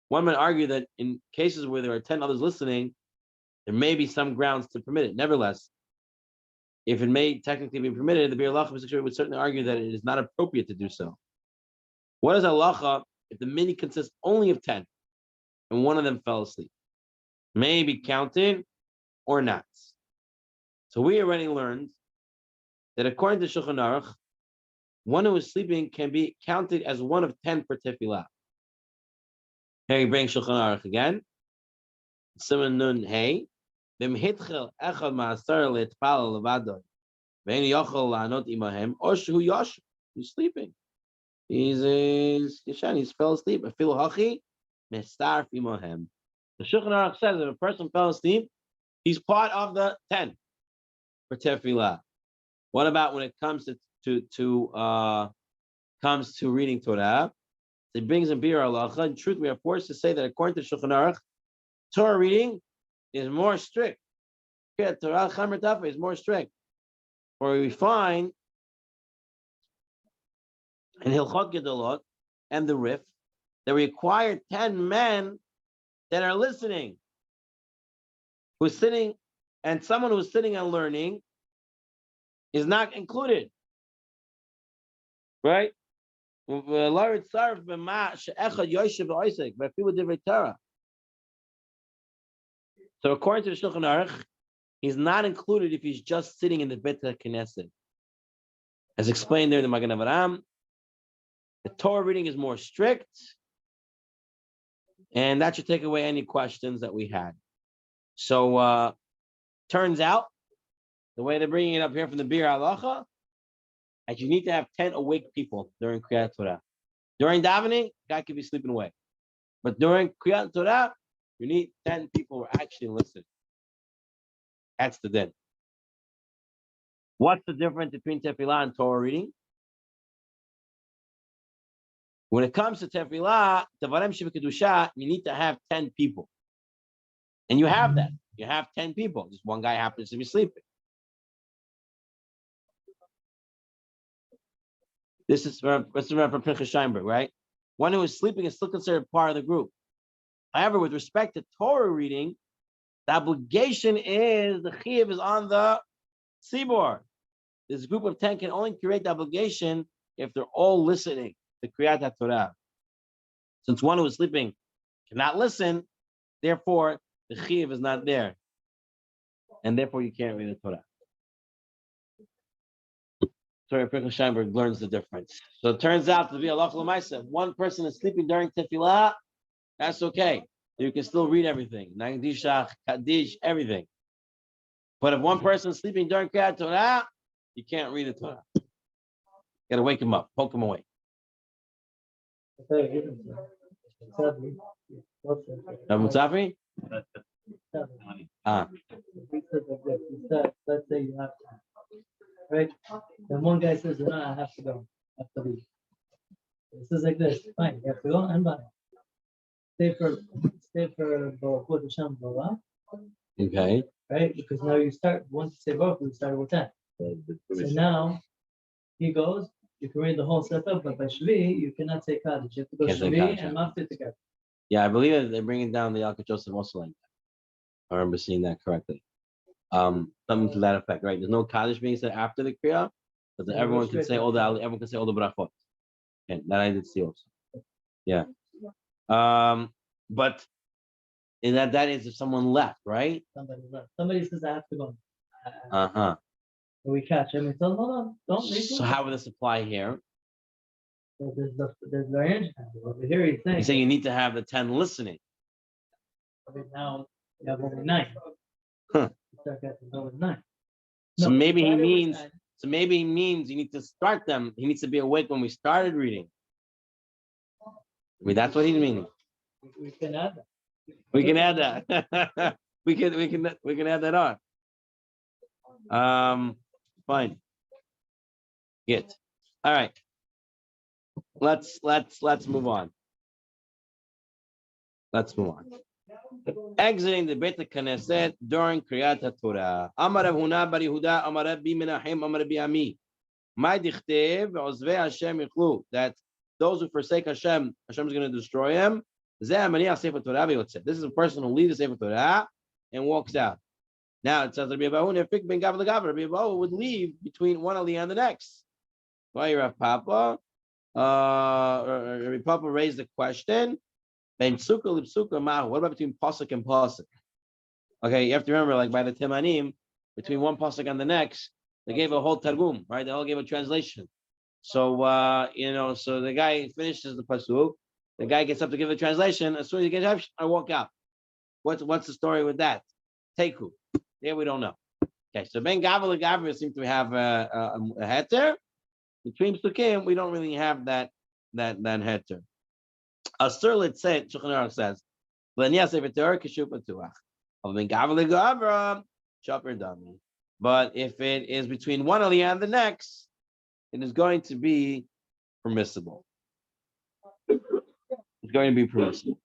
one might argue that in cases where there are 10 others listening, there may be some grounds to permit it. Nevertheless, if it may technically be permitted, the Bir Halacha would certainly argue that it is not appropriate to do so. What is halacha if the mini consists only of 10 and one of them fell asleep? May be counted or not. So we already learned that according to Shulchan Aruch, one who is sleeping can be counted as one of 10 per tefillah. Here he brings Shulchan Aruch again. Simon Nun Hey. He's sleeping. He's fell asleep. The Shulchan Aruch says if a person fell asleep, he's part of the 10 for tefillah. What about when it comes to reading Torah? It brings in Bir Halacha. In truth, we are forced to say that according to Shulchan Aruch, Torah reading is more strict. Torah Chamer Tafa is more strict. For we find in Hilchot Gedolot and the Rif that require 10 men that are listening. who's sitting, and someone who's sitting and learning is not included, right? So according to the Shulchan Aruch, he's not included if he's just sitting in the Bet Knesset. As explained there in the Magen Avraham, the Torah reading is more strict, and that should take away any questions that we had. So turns out, the way they're bringing it up here from the Bir Halacha, that you need to have 10 awake people during Kriat Torah. During davening, guy could be sleeping away. But during Kriat Torah, you need 10 people who are actually listening. That's the din. What's the difference between tefillah and Torah reading? When it comes to tefillah, Tevarem Shiva Kedusha, you need to have 10 people. And you have that. You have 10 people. Just one guy happens to be sleeping. This is from Pinchas Scheinberg, right? One who is sleeping is still considered part of the group. However, with respect to Torah reading, the obligation is, the chiyuv is on the tzibor. This group of 10 can only create the obligation if they're all listening to Kriat HaTorah. Since one who is sleeping cannot listen, therefore the chiyuv is not there. And therefore you can't read the Torah. Sorry, Pinchas Scheinberg learns the difference. So it turns out to be halacha l'maaseh. If one person is sleeping during tefillah, that's okay. You can still read everything. Nagdishach, Kaddish, everything. But if one person is sleeping during Kriat Torah, you can't read the Torah. You gotta wake him up, poke him away. Mutzafi? Let's say you have to, right? Then one guy says, no, I have to go. I have to leave. This is like this. Fine, you have to go and buy. Stay for Baruch Hashem Baruch. Okay. Right? Because now you start, once you say Baruch, we started with 10. So now he goes, you can read the whole setup, but by Shvi, you cannot say Kaddish. You have to go Can't say Shvi Kaddish, and Maftir together. Yeah, I believe that they're bringing down the Yalkut Joseph also like that. I remember seeing that correctly. Something to that effect, right? There's no Kaddish being said after the Kriya, but then everyone can say all the brachot. And that I did see also. Yeah. But in that is if someone left, right? Somebody left. Somebody says, I have to go. Uh-huh. We catch him and tell him, no, don't leave. So how would this apply here? So there's variation. Over here he's saying. You say you need to have the 10 listening. Now you have only 9. Huh. You start getting over 9. So No, maybe he started with means 9. so maybe he means you need to start them. He needs to be awake when we started reading. I mean, that's what he's meaning. We can add that. We can add that. we can add that on. Fine. Good. All right. Let's move on. Let's move on. Exiting the Beit Knesset during Kriat HaTorah. Amar Rav Huna bar Yehuda, Amar Rabbi Menachem, Amar Rabbi Ami. My dichtiv, Ozvei Hashem yichlu. That those who forsake Hashem, Hashem is going to destroy him. This is a person who leaves the Sefer Torah and walks out. Now it says Rabbi Abahu Nefik ben Gav leGav. Rabbi Abahu would leave between one aliyah and the next. Why Rav Papa? Rabbi Papa raised the question. What about between pasuk and pasuk? Okay, you have to remember, like by the Timanim, between one pasuk and the next, they gave a whole targum, right? They all gave a translation. So so the guy finishes the pasuk. The guy gets up to give a translation. As soon as he gets up, I walk out. What's the story with that? Teku. There we don't know. Okay, so Ben Gavel and Gabriel seem to have a heter. Between Psukim, we don't really have that heter. Asur let's say Shulchan Aruch says, but if it is between one aliyah and the next, it is going to be permissible. It's going to be permissible.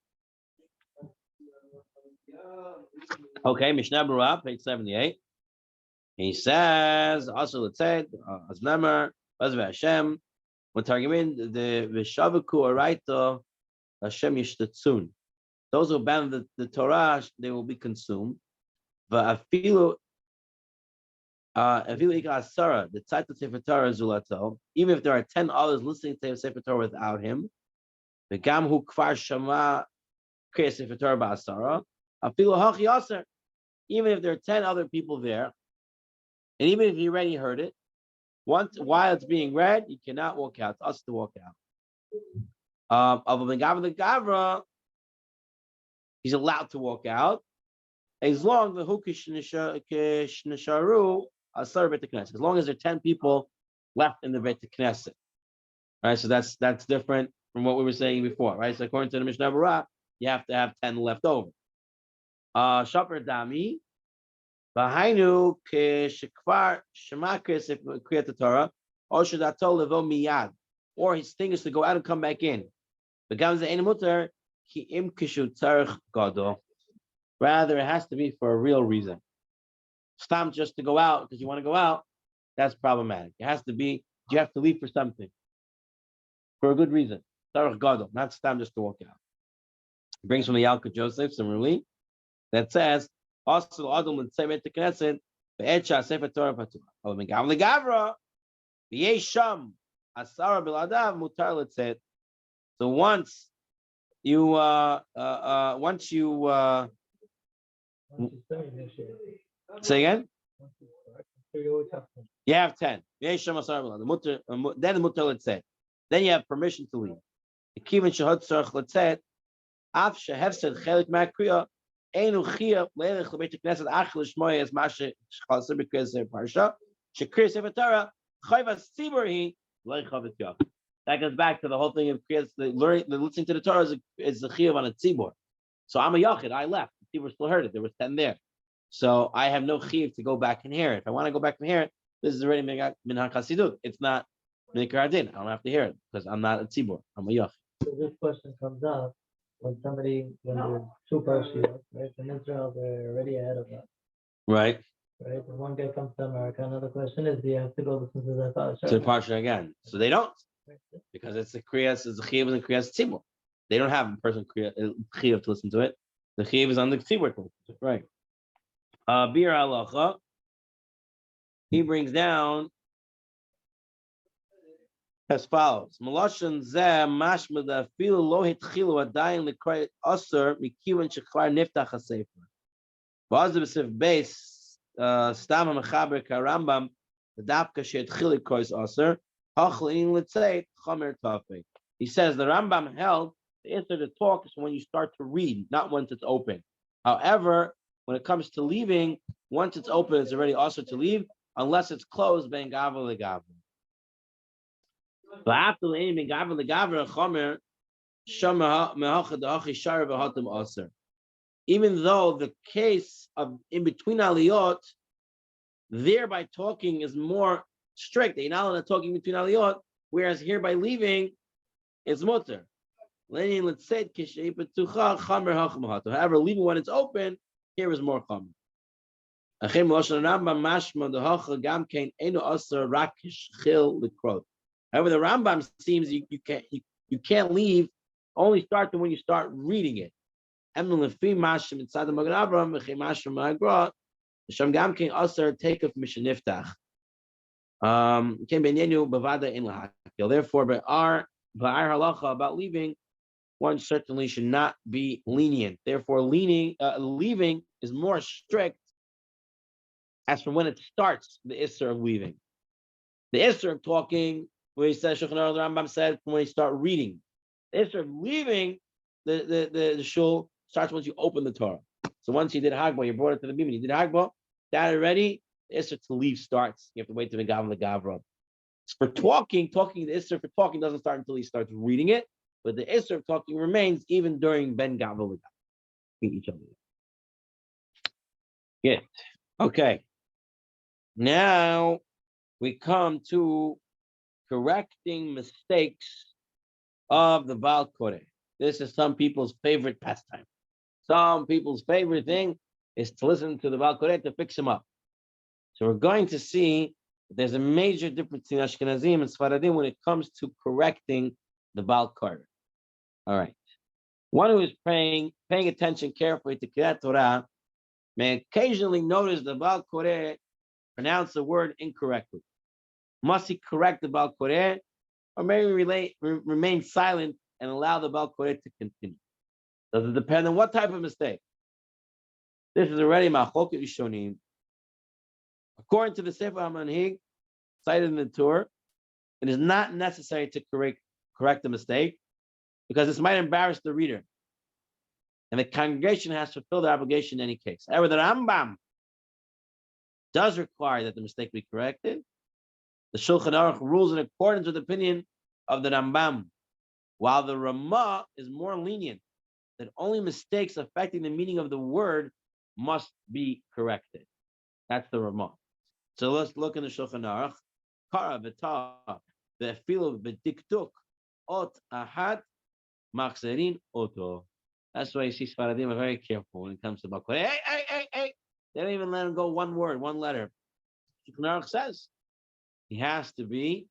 Okay, Mishnah Berurah, page 78. He says, also let's say, as Nemer, Azve Hashem, when Targumin, the Vishavuku Araito, Hashem Yishtatzun. Those who abandon the Torah, they will be consumed. Afilu Asara, the Tzait Sefer Torah Zulato, even if there are 10 others listening to Sefer Torah without him, the Gamhu Kfar Shama Kriat Sefer Torah Ba'asara, Afilu Hachi Aser, even if there are 10 other people there, and even if you already heard it, once while it's being read, you cannot walk out. It's us to walk out. Of the Gavra, he's allowed to walk out as long as the Hukish Nisharu Asar Bet Knesset. As long as there are 10 people left in the Bet Knesset. Right, so that's different from what we were saying before, right? So according to the Mishnah Berurah, you have to have 10 left over. Shaper Dami, Bahainu Keshekvar Shemakris if Kriat Torah, or Shadato Levo Miyad, or his thing is to go out and come back in. The Gamza Enemuter, Ki Im Kishu Tzarech Gado. Rather, it has to be for a real reason. Stam just to go out because you want to go out, that's problematic. It has to be, you have to leave for something. For a good reason. Tzarech Gado, not Stam just to walk out. It brings from the Yalkut Joseph, similarly, that says, also Adam and Sefer Knesset, Ve'etcha Sefer Torah Patur. Oh, Megav Legavra, V'yesham Asara Biladav Mutar Letzet. So once you say again, you have 10. V'yesham Asara Biladav. Then Mutar Letzet. Then you have permission to leave. The Kivin Shehot Tzarech Letzet, Af Shehefsed Chelik Ma'Kriya. That goes back to the whole thing of Kriat. The listening to the Torah is the chiyuv on a tzibur. So I'm a yachid. I left. The tzibur still heard it. There was 10 there. So I have no chiyuv to go back and hear it. If I want to go back and hear it, this is already minhag chasidut. It's not mikra din. I don't have to hear it because I'm not a tzibur. I'm a yachid. So this question comes up when there's two parashiyot, right? In Israel, they're already ahead of us. Right. Right? And one guy comes to America. Another question is, do you have to go listen to that parsha? To the parsha again. So they don't. Because it's the Kriat, it's the chiyuv and the Kriat tzibur. They don't have a person chiyuv to listen to it. The chiyuv is on the tzibur to listen to it. Right. Bir halacha. He brings down as follows: Malashon zeh mashma da fil lo hitchilu adayin lekriat aser mikivan shechvar niftach hasefer. V'az b'sif beis stam ha'mechaber karambam the dafka she'etchil lekriat aser hachlin letzeit chamer tafei. He says the Rambam held the answer to talk is when you start to read, not once it's open. However, when it comes to leaving, once it's open, it's already also to leave, unless it's closed ben gavra legavra. Even though the case of in between aliyot, thereby talking is more strict. You're not allowed to talk in between aliyot, whereas here by leaving, it's mutter. However, leaving when it's open, here is more chamer. However, the Rambam seems you can't leave, only start when you start reading it. Therefore, by our halacha about leaving, one certainly should not be lenient. Therefore, leaving is more strict as from when it starts the isser of leaving. The isser of talking, where he says, Shulchan Aruch, the Rambam said, when you start reading. The isser of leaving the shul starts once you open the Torah. So once you did Hagbah, you brought it to the Bima, you did Hagbah, that already, the isser to leave starts. You have to wait to Megav Legavra. For talking, the isser for talking doesn't start until he starts reading it, but the isser of talking remains even during Ben Gav Legavra. Each other. Yeah. Okay. Now we come to correcting mistakes of the Baal Koreh. This is some people's favorite pastime. Some people's favorite thing is to listen to the Baal Koreh to fix him up. So we're going to see that there's a major difference in Ashkenazim and Sfaradim when it comes to correcting the Baal Koreh. All right. One who is paying attention carefully to Kriat Torah may occasionally notice the Baal Koreh pronounce the word incorrectly. Must he correct the Baal Koreh, or maybe remain silent and allow the Baal Koreh to continue? Does it depend on what type of mistake? This is already Machloket Rishonim. According to the Sefer HaManhig, cited in the Torah, it is not necessary to correct the mistake because this might embarrass the reader. And the congregation has to fulfill their obligation in any case. However, the Rambam does require that the mistake be corrected. The Shulchan Aruch rules in accordance with the opinion of the Rambam, while the Ramah is more lenient, that only mistakes affecting the meaning of the word must be corrected. That's the Ramah. So let's look in the Shulchan Aruch. Kara v'ta ve'efilo v'dikduk ot ahad machzerin oto. That's why you see Sfaradim are very careful when it comes to Baal Koreh. Hey. They don't even let him go one word, one letter. Shulchan Aruch says he has to be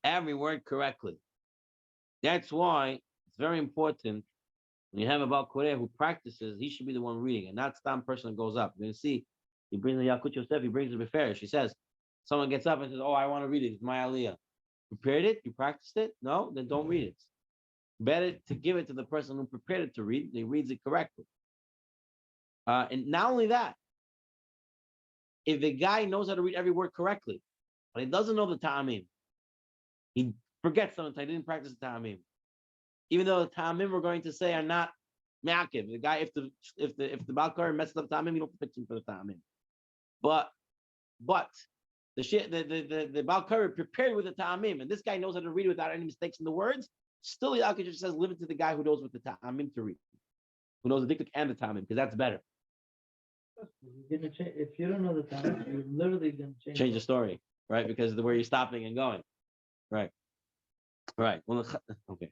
every word correctly. That's why it's very important when you have a Baal Koreh who practices, he should be the one reading and not some person that goes up. You're going to see, he brings the Yakut Yosef, he brings the Beferish. She says, someone gets up and says, oh, I want to read it. It's my Aliyah. Prepared it? You practiced it? No? Then don't read it. Better to give it to the person who prepared it to read. He reads it correctly. And not only that, if the guy knows how to read every word correctly, but he doesn't know the ta'amim, he forgets something. I didn't practice the ta'amim. Even though the ta'amim we're going to say are not me'akiv. The guy, if the Baal Koreh messes up ta'amim, you don't fix him for the ta'amim. But the Baal Koreh prepared with the ta'amim, and this guy knows how to read without any mistakes in the words. Still, the Yaakov just says, leave it to the guy who knows what the ta'amim to read, who knows the diktuk and the ta'amim, because that's better. If you don't know the time, you're literally going to Change the story, right? Because of where you're stopping and going, right? Well, okay.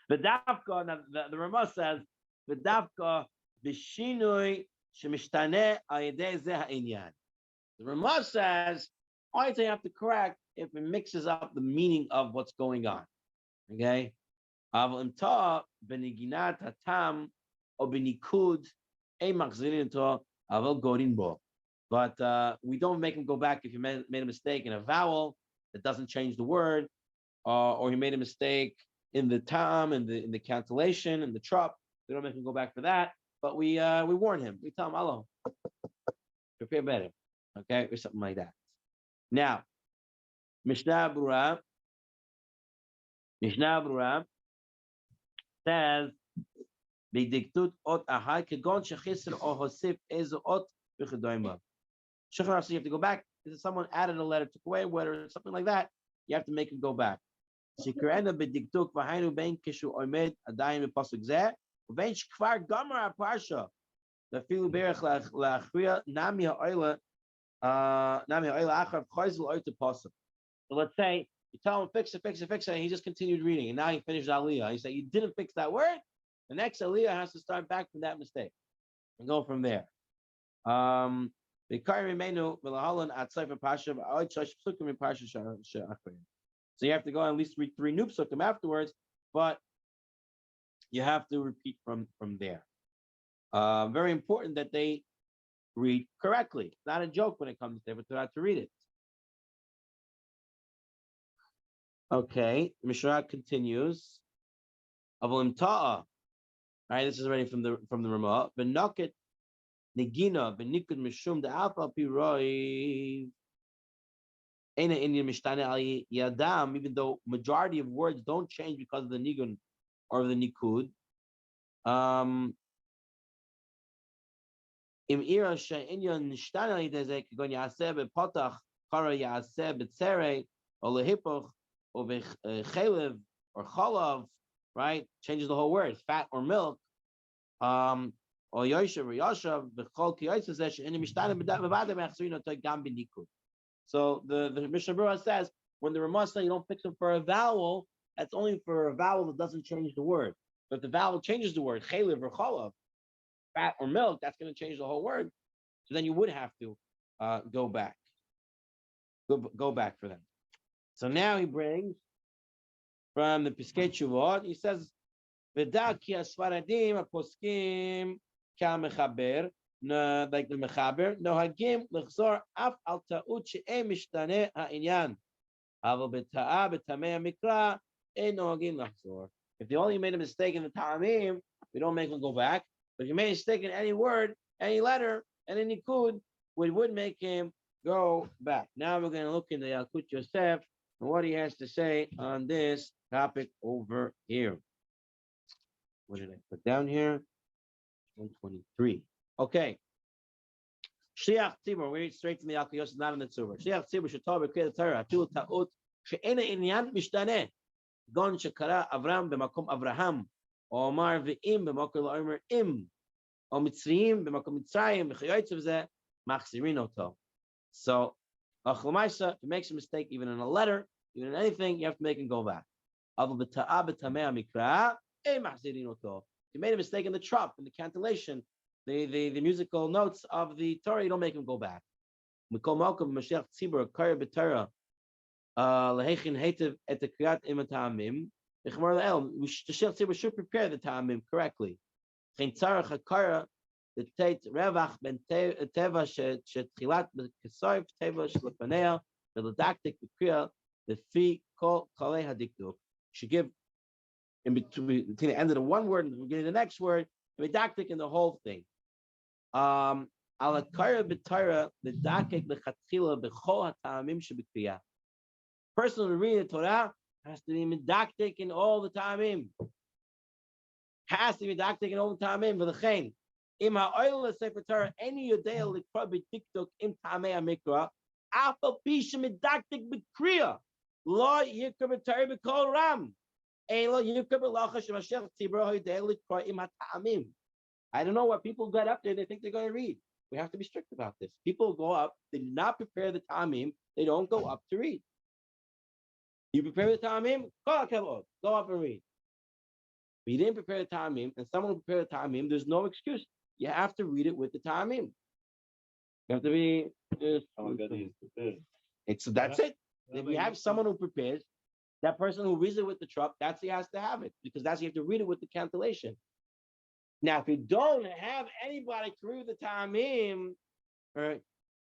The dafka, the Ramah says, the dafka b'shinui shemishtane ayedei zeh ha'inyan. The Ramah says, only thing you have to correct if it mixes up the meaning of what's going on. Okay? Aval imta beniginat hatam or benikud a machzirin to aval gorin bo. But we don't make him go back if you made a mistake in a vowel that doesn't change the word, or he made a mistake in the tam, in the cancellation, in the trop. We don't make him go back for that, but we warn him. We tell him, "Hello, prepare better," okay, or something like that. Now, Mishnah Berurah says, "B'diktut ot ahai kegon shechisr or hosif ezo ot b'chedoyma." Shulchan Aruch says you have to go back. If someone added a letter, took away a word, or something like that, you have to make him go back. Shekrena b'diktuk v'hainu ben kishu omed adayin b'pasuk zeh u'ben shkvar gamar ha'parsha v'afilu berach la'achriya nami ha'oila achar v'choizel oita pasuk. So let's say you tell him fix it, and he just continued reading, and now he finished Aliyah. You say you didn't fix that word. The next Aliyah has to start back from that mistake and go from there. So you have to go and at least read 3 new psukim afterwards, but you have to repeat from there. Very important that they read correctly. It's not a joke when it comes to HaTorah to read it. Okay, Mishnah continues. Avolim ta'a. All right, this is already from the Ramah. Benoket negina benikud mishum de'alfa piroi. Ena Indian mishtane al yadam. Even though majority of words don't change because of the nigun or the nikud. Im ira she'inyan nishtane al yadezek gon yaseh bepotach kara yaseh betzerei or lehipoch or chelev or chalav, right? Changes the whole word, fat or milk. Or yoshev or yoshev b'chol ki yosef in the mishtane b'vadem achzurino to gam b'nikud. So the Mishnah Berurah says when the Ramah says you don't fix them for a vowel, that's only for a vowel that doesn't change the word. But if the vowel changes the word, chelev or chalav, fat or milk, that's going to change the whole word. So then you would have to go back. Go back for them. So now he brings from the Piskei Teshuvot, he says, "V'da ki asfaradim aposkim ka'mechaber like the mechaber, no hagim l'chzor af al ta'ut she'em mishtane ha'inyan. Aval b'ta'a b'tamei mikra ein no hagim l'chzor. If they only made a mistake in the ta'amim, we don't make them go back. But if you made a mistake in any word, any letter, and any kud, we would make him go back. Now we're going to look into Yalkut Yosef and what he has to say on this topic over here. What did I put down here? 123. Okay. Shliach Tzibur, we read straight from the Yalkut Yosef, not in the Tzurba. Shliach Tzibur should talk about Kriat Torah. Atul ta'ut she'ena inyan mishtaneh. Gon shekara Avram b'makom Avraham. Omar v'im b'makom la'omer im. O mitzrayim b'makom mitzrayim. V'chayotz of zeh machzirin oto. So, if you make a mistake, even in a letter, even in anything, you have to make him go back. If you made a mistake in the trop, in the cantillation, the musical notes of the Torah, you don't make him go back. We should prepare the ta'amim correctly. The Tate Revach ben Teva Shetchilat Kesoif Teva Shlepanea, the Ladactic, the Kriat, the Fi Kol Kalei Hadikduk. Should give in between the end of the one word and the beginning of the next word, the didactic in the whole thing. Alakara b'Torah, the didactic lechatchila b'chol ha'tamim sheb'kriyah. Person who reads the Torah has to be didactic in all the tamim. Has to be didactic in all the tamim for the chain. Im ha'oil sefer Torah any yodea likra b'tiktok im tamei hamikra afal pisha medaktik b'kriya lo yikra b'Torah b'kol ram ein lo yikra b'lacha shemashech tzibur ha'yodea likra im ha'tamim. I don't know what people got up there. They think they're going to read. We have to be strict about this. People go up. They do not prepare the tamim. They don't go up to read. You prepare the tamim. Go up and read. But you didn't prepare the tamim, and someone will prepare the tamim. There's no excuse. You have to read it with the tamim. You have to be. That's it. If you have someone who prepares, that person who reads it with the truck, that's he has to have it because that's you have to read it with the cantillation. Now, if you don't have anybody to read the tamim,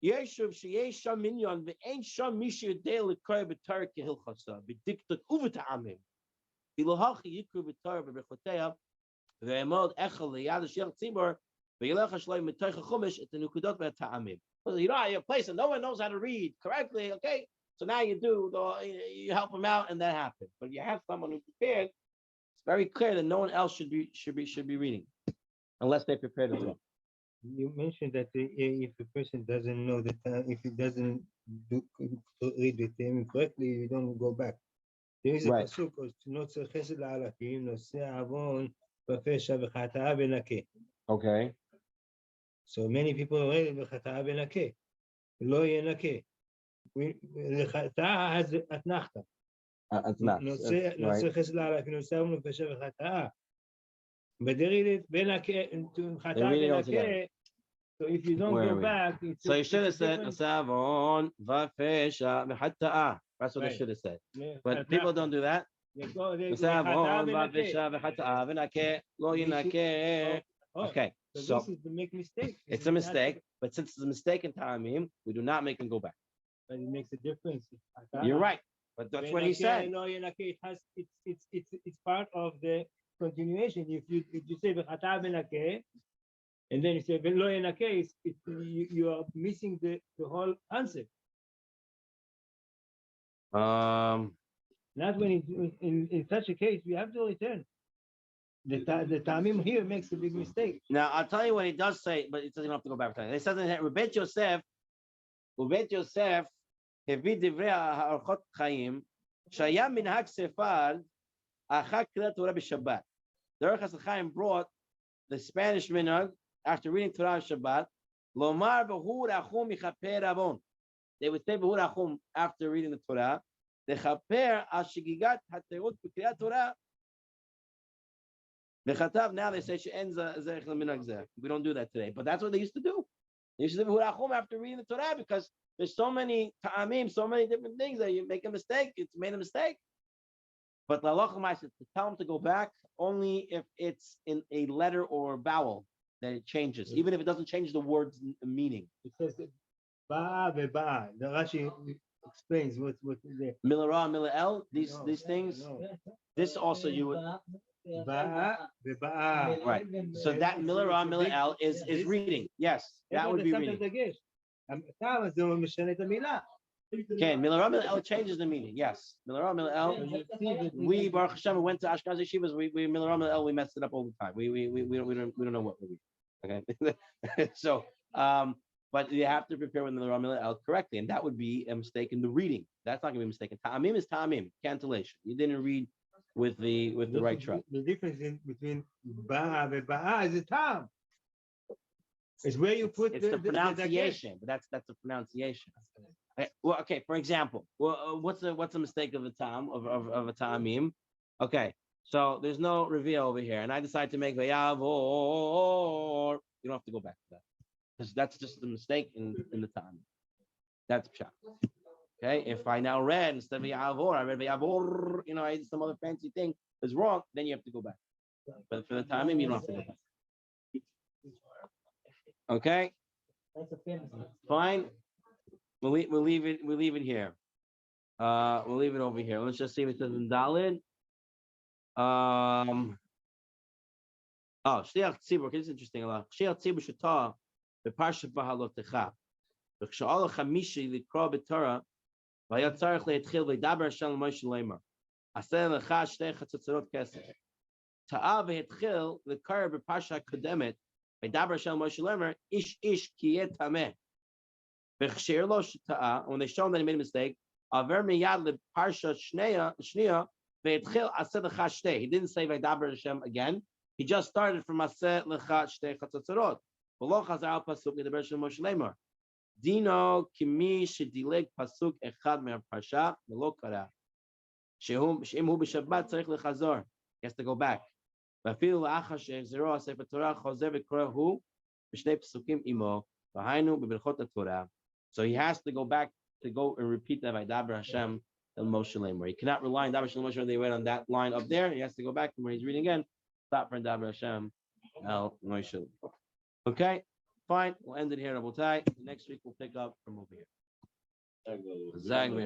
Yeshuv sheyesh sham minyan ve'ein sham mishu yodei l'kor b'Torah kehilchasa b'diktuk u'v'tamim v'lohachi yikru b'Torah b'berchoteya ve'emod echel liyad shliach tzibur. You don't have a place and no one knows how to read correctly, okay? So now you do, you help them out, and that happens. But you have someone who prepared. It's very clear that no one else should be reading, unless they prepared as well. You mentioned that if a person doesn't know the time, if he doesn't read the time correctly, you don't go back. There is a pasuk of "No tzor chesed la'alakim, noseh avon b'fesha v'chata'a v'nakeh." Okay. So many people read v'chata'a v'nakeh, lo yenakeh. L'chata'a has atnachta. Noseh chesed la'alakim, noseh avon b'fesha v'chata'a. But they read it v'nakeh into chata'a v'nakeh. So if you don't go back, so you should have said Savon Vafesha V'Hata'a. That's what they should have said. But people don't do that. Savon Vafesha V'Hata'a V'Nakeh Lo Yinakeh. Okay, so this is to make mistake. It's a mistake, but since it's a mistake in Ta'amim, we do not make him go back. But it makes a difference. You're right, but that's what he said. It has it's part of the continuation. If you say V'Hata'a V'Nakeh, and then you say "V'lo yenakeh," you are missing the whole answer. Not when in such a case we have to return. The tamim here makes a big mistake. Now I'll tell you what he does say, but it doesn't have to go back to it. It says in Rebet Yosef, Hevi Divrei Ha'orchot Chaim, Shaya Minhag Sefard, Achak Kriat Torah b'Shabbat. The Orchos Chaim brought the Spanish minhag. After reading Torah Shabbat, Lomar B'hu Rachum Yichaper Avon. They would say B'hu Rachum after reading the Torah. The Chaper Ashigigat HaTorah B'Kriyat Torah. The Chatav now they say She'en Zerich L'Minhag Zeh. We don't do that today, but that's what they used to do. They used to say B'hu Rachum after reading the Torah because there's so many ta'amim, so many different things that you make a mistake. It's made a mistake. But the halacha ma'aseh to tell them to go back only if it's in a letter or vowel. that it changes, even if it doesn't change the word's meaning. It says ba'a ve'ba'a. The Rashi explains what is there. Milara, mila'el, these things. No. This also you would Ba'a ve'ba'a. right. So that milara, mila'el is reading. Yes, that would be reading. טעם זה משנה את המילה. Okay, milara, mila'el changes the meaning. Yes, milara, mila'el. We Baruch Hashem went to Ashkenazi yeshivas. We milara, mila'el. We messed it up all the time. We don't know what we read. Okay, so but you have to prepare with milara, mila'el correctly, and that would be a mistake in the reading. That's not going to be a mistake. Ta'amim is ta'amim, cantillation. You didn't read with the right track. The difference between ba'a ve'ba'a is a time. It's where you put It's the pronunciation, but that's a pronunciation. Okay, well, okay, for example, what's a mistake of a tam of a ta'amim? Okay, so there's no reveal over here, and I decide to make vayavor. You don't have to go back to that because that's just a mistake in the ta'amim. That's pshat. Okay, if I now read instead of vayavor, I read vayavor. You know, I did some other fancy thing that's wrong. Then you have to go back. But for the ta'amim, you don't have to go back. Okay, That's a famous. fine. We'll leave it here. We'll leave it over here. Let's just see if it says in Dalid. Oh, Shliach Tzibur. This is interesting. Shliach Tzibur Shatah beParshat Bahalotecha. V'Chsha'al Chamishi Likra BeTorah V'Hayat Tzarich LeYitchil VeYdaber Hashem Moshe Leimer Aseh Lecha Shtei Chatzotzorot Kesef Ta'a VeYitchil Likra BeParshat Kodemet VeYdaber Hashem Moshe Leimer Ish Kiyeh Tameh. When they show him that he made a mistake, he didn't say Vaydaber Hashem again. He just started from Aseh Lecha Shtei Chatzotzorot. V'lo chazar al pasuk Vaydaber Hashem Moshe Leimer. Dino kimi shedileg pasuk echad me'parsha v'lo kara. She'im hu b'Shabbat tzarich lechazor. He has to go back. V'afilu la'achar she'exero Sefer Torah chozer v'koreh hu b'shnei pasukim imo v'hainu b'berchot HaTorah. So he has to go back to go and repeat that Vaydaber Hashem El Moshe Leimer. He cannot rely on Daber Hashem El Moshe. They read on that line up there. He has to go back to where he's reading again. Stop for Daber Hashem El Moshe. Okay, fine. We'll end it here, Rabotai. Next week we'll pick up from over here. Zagwe,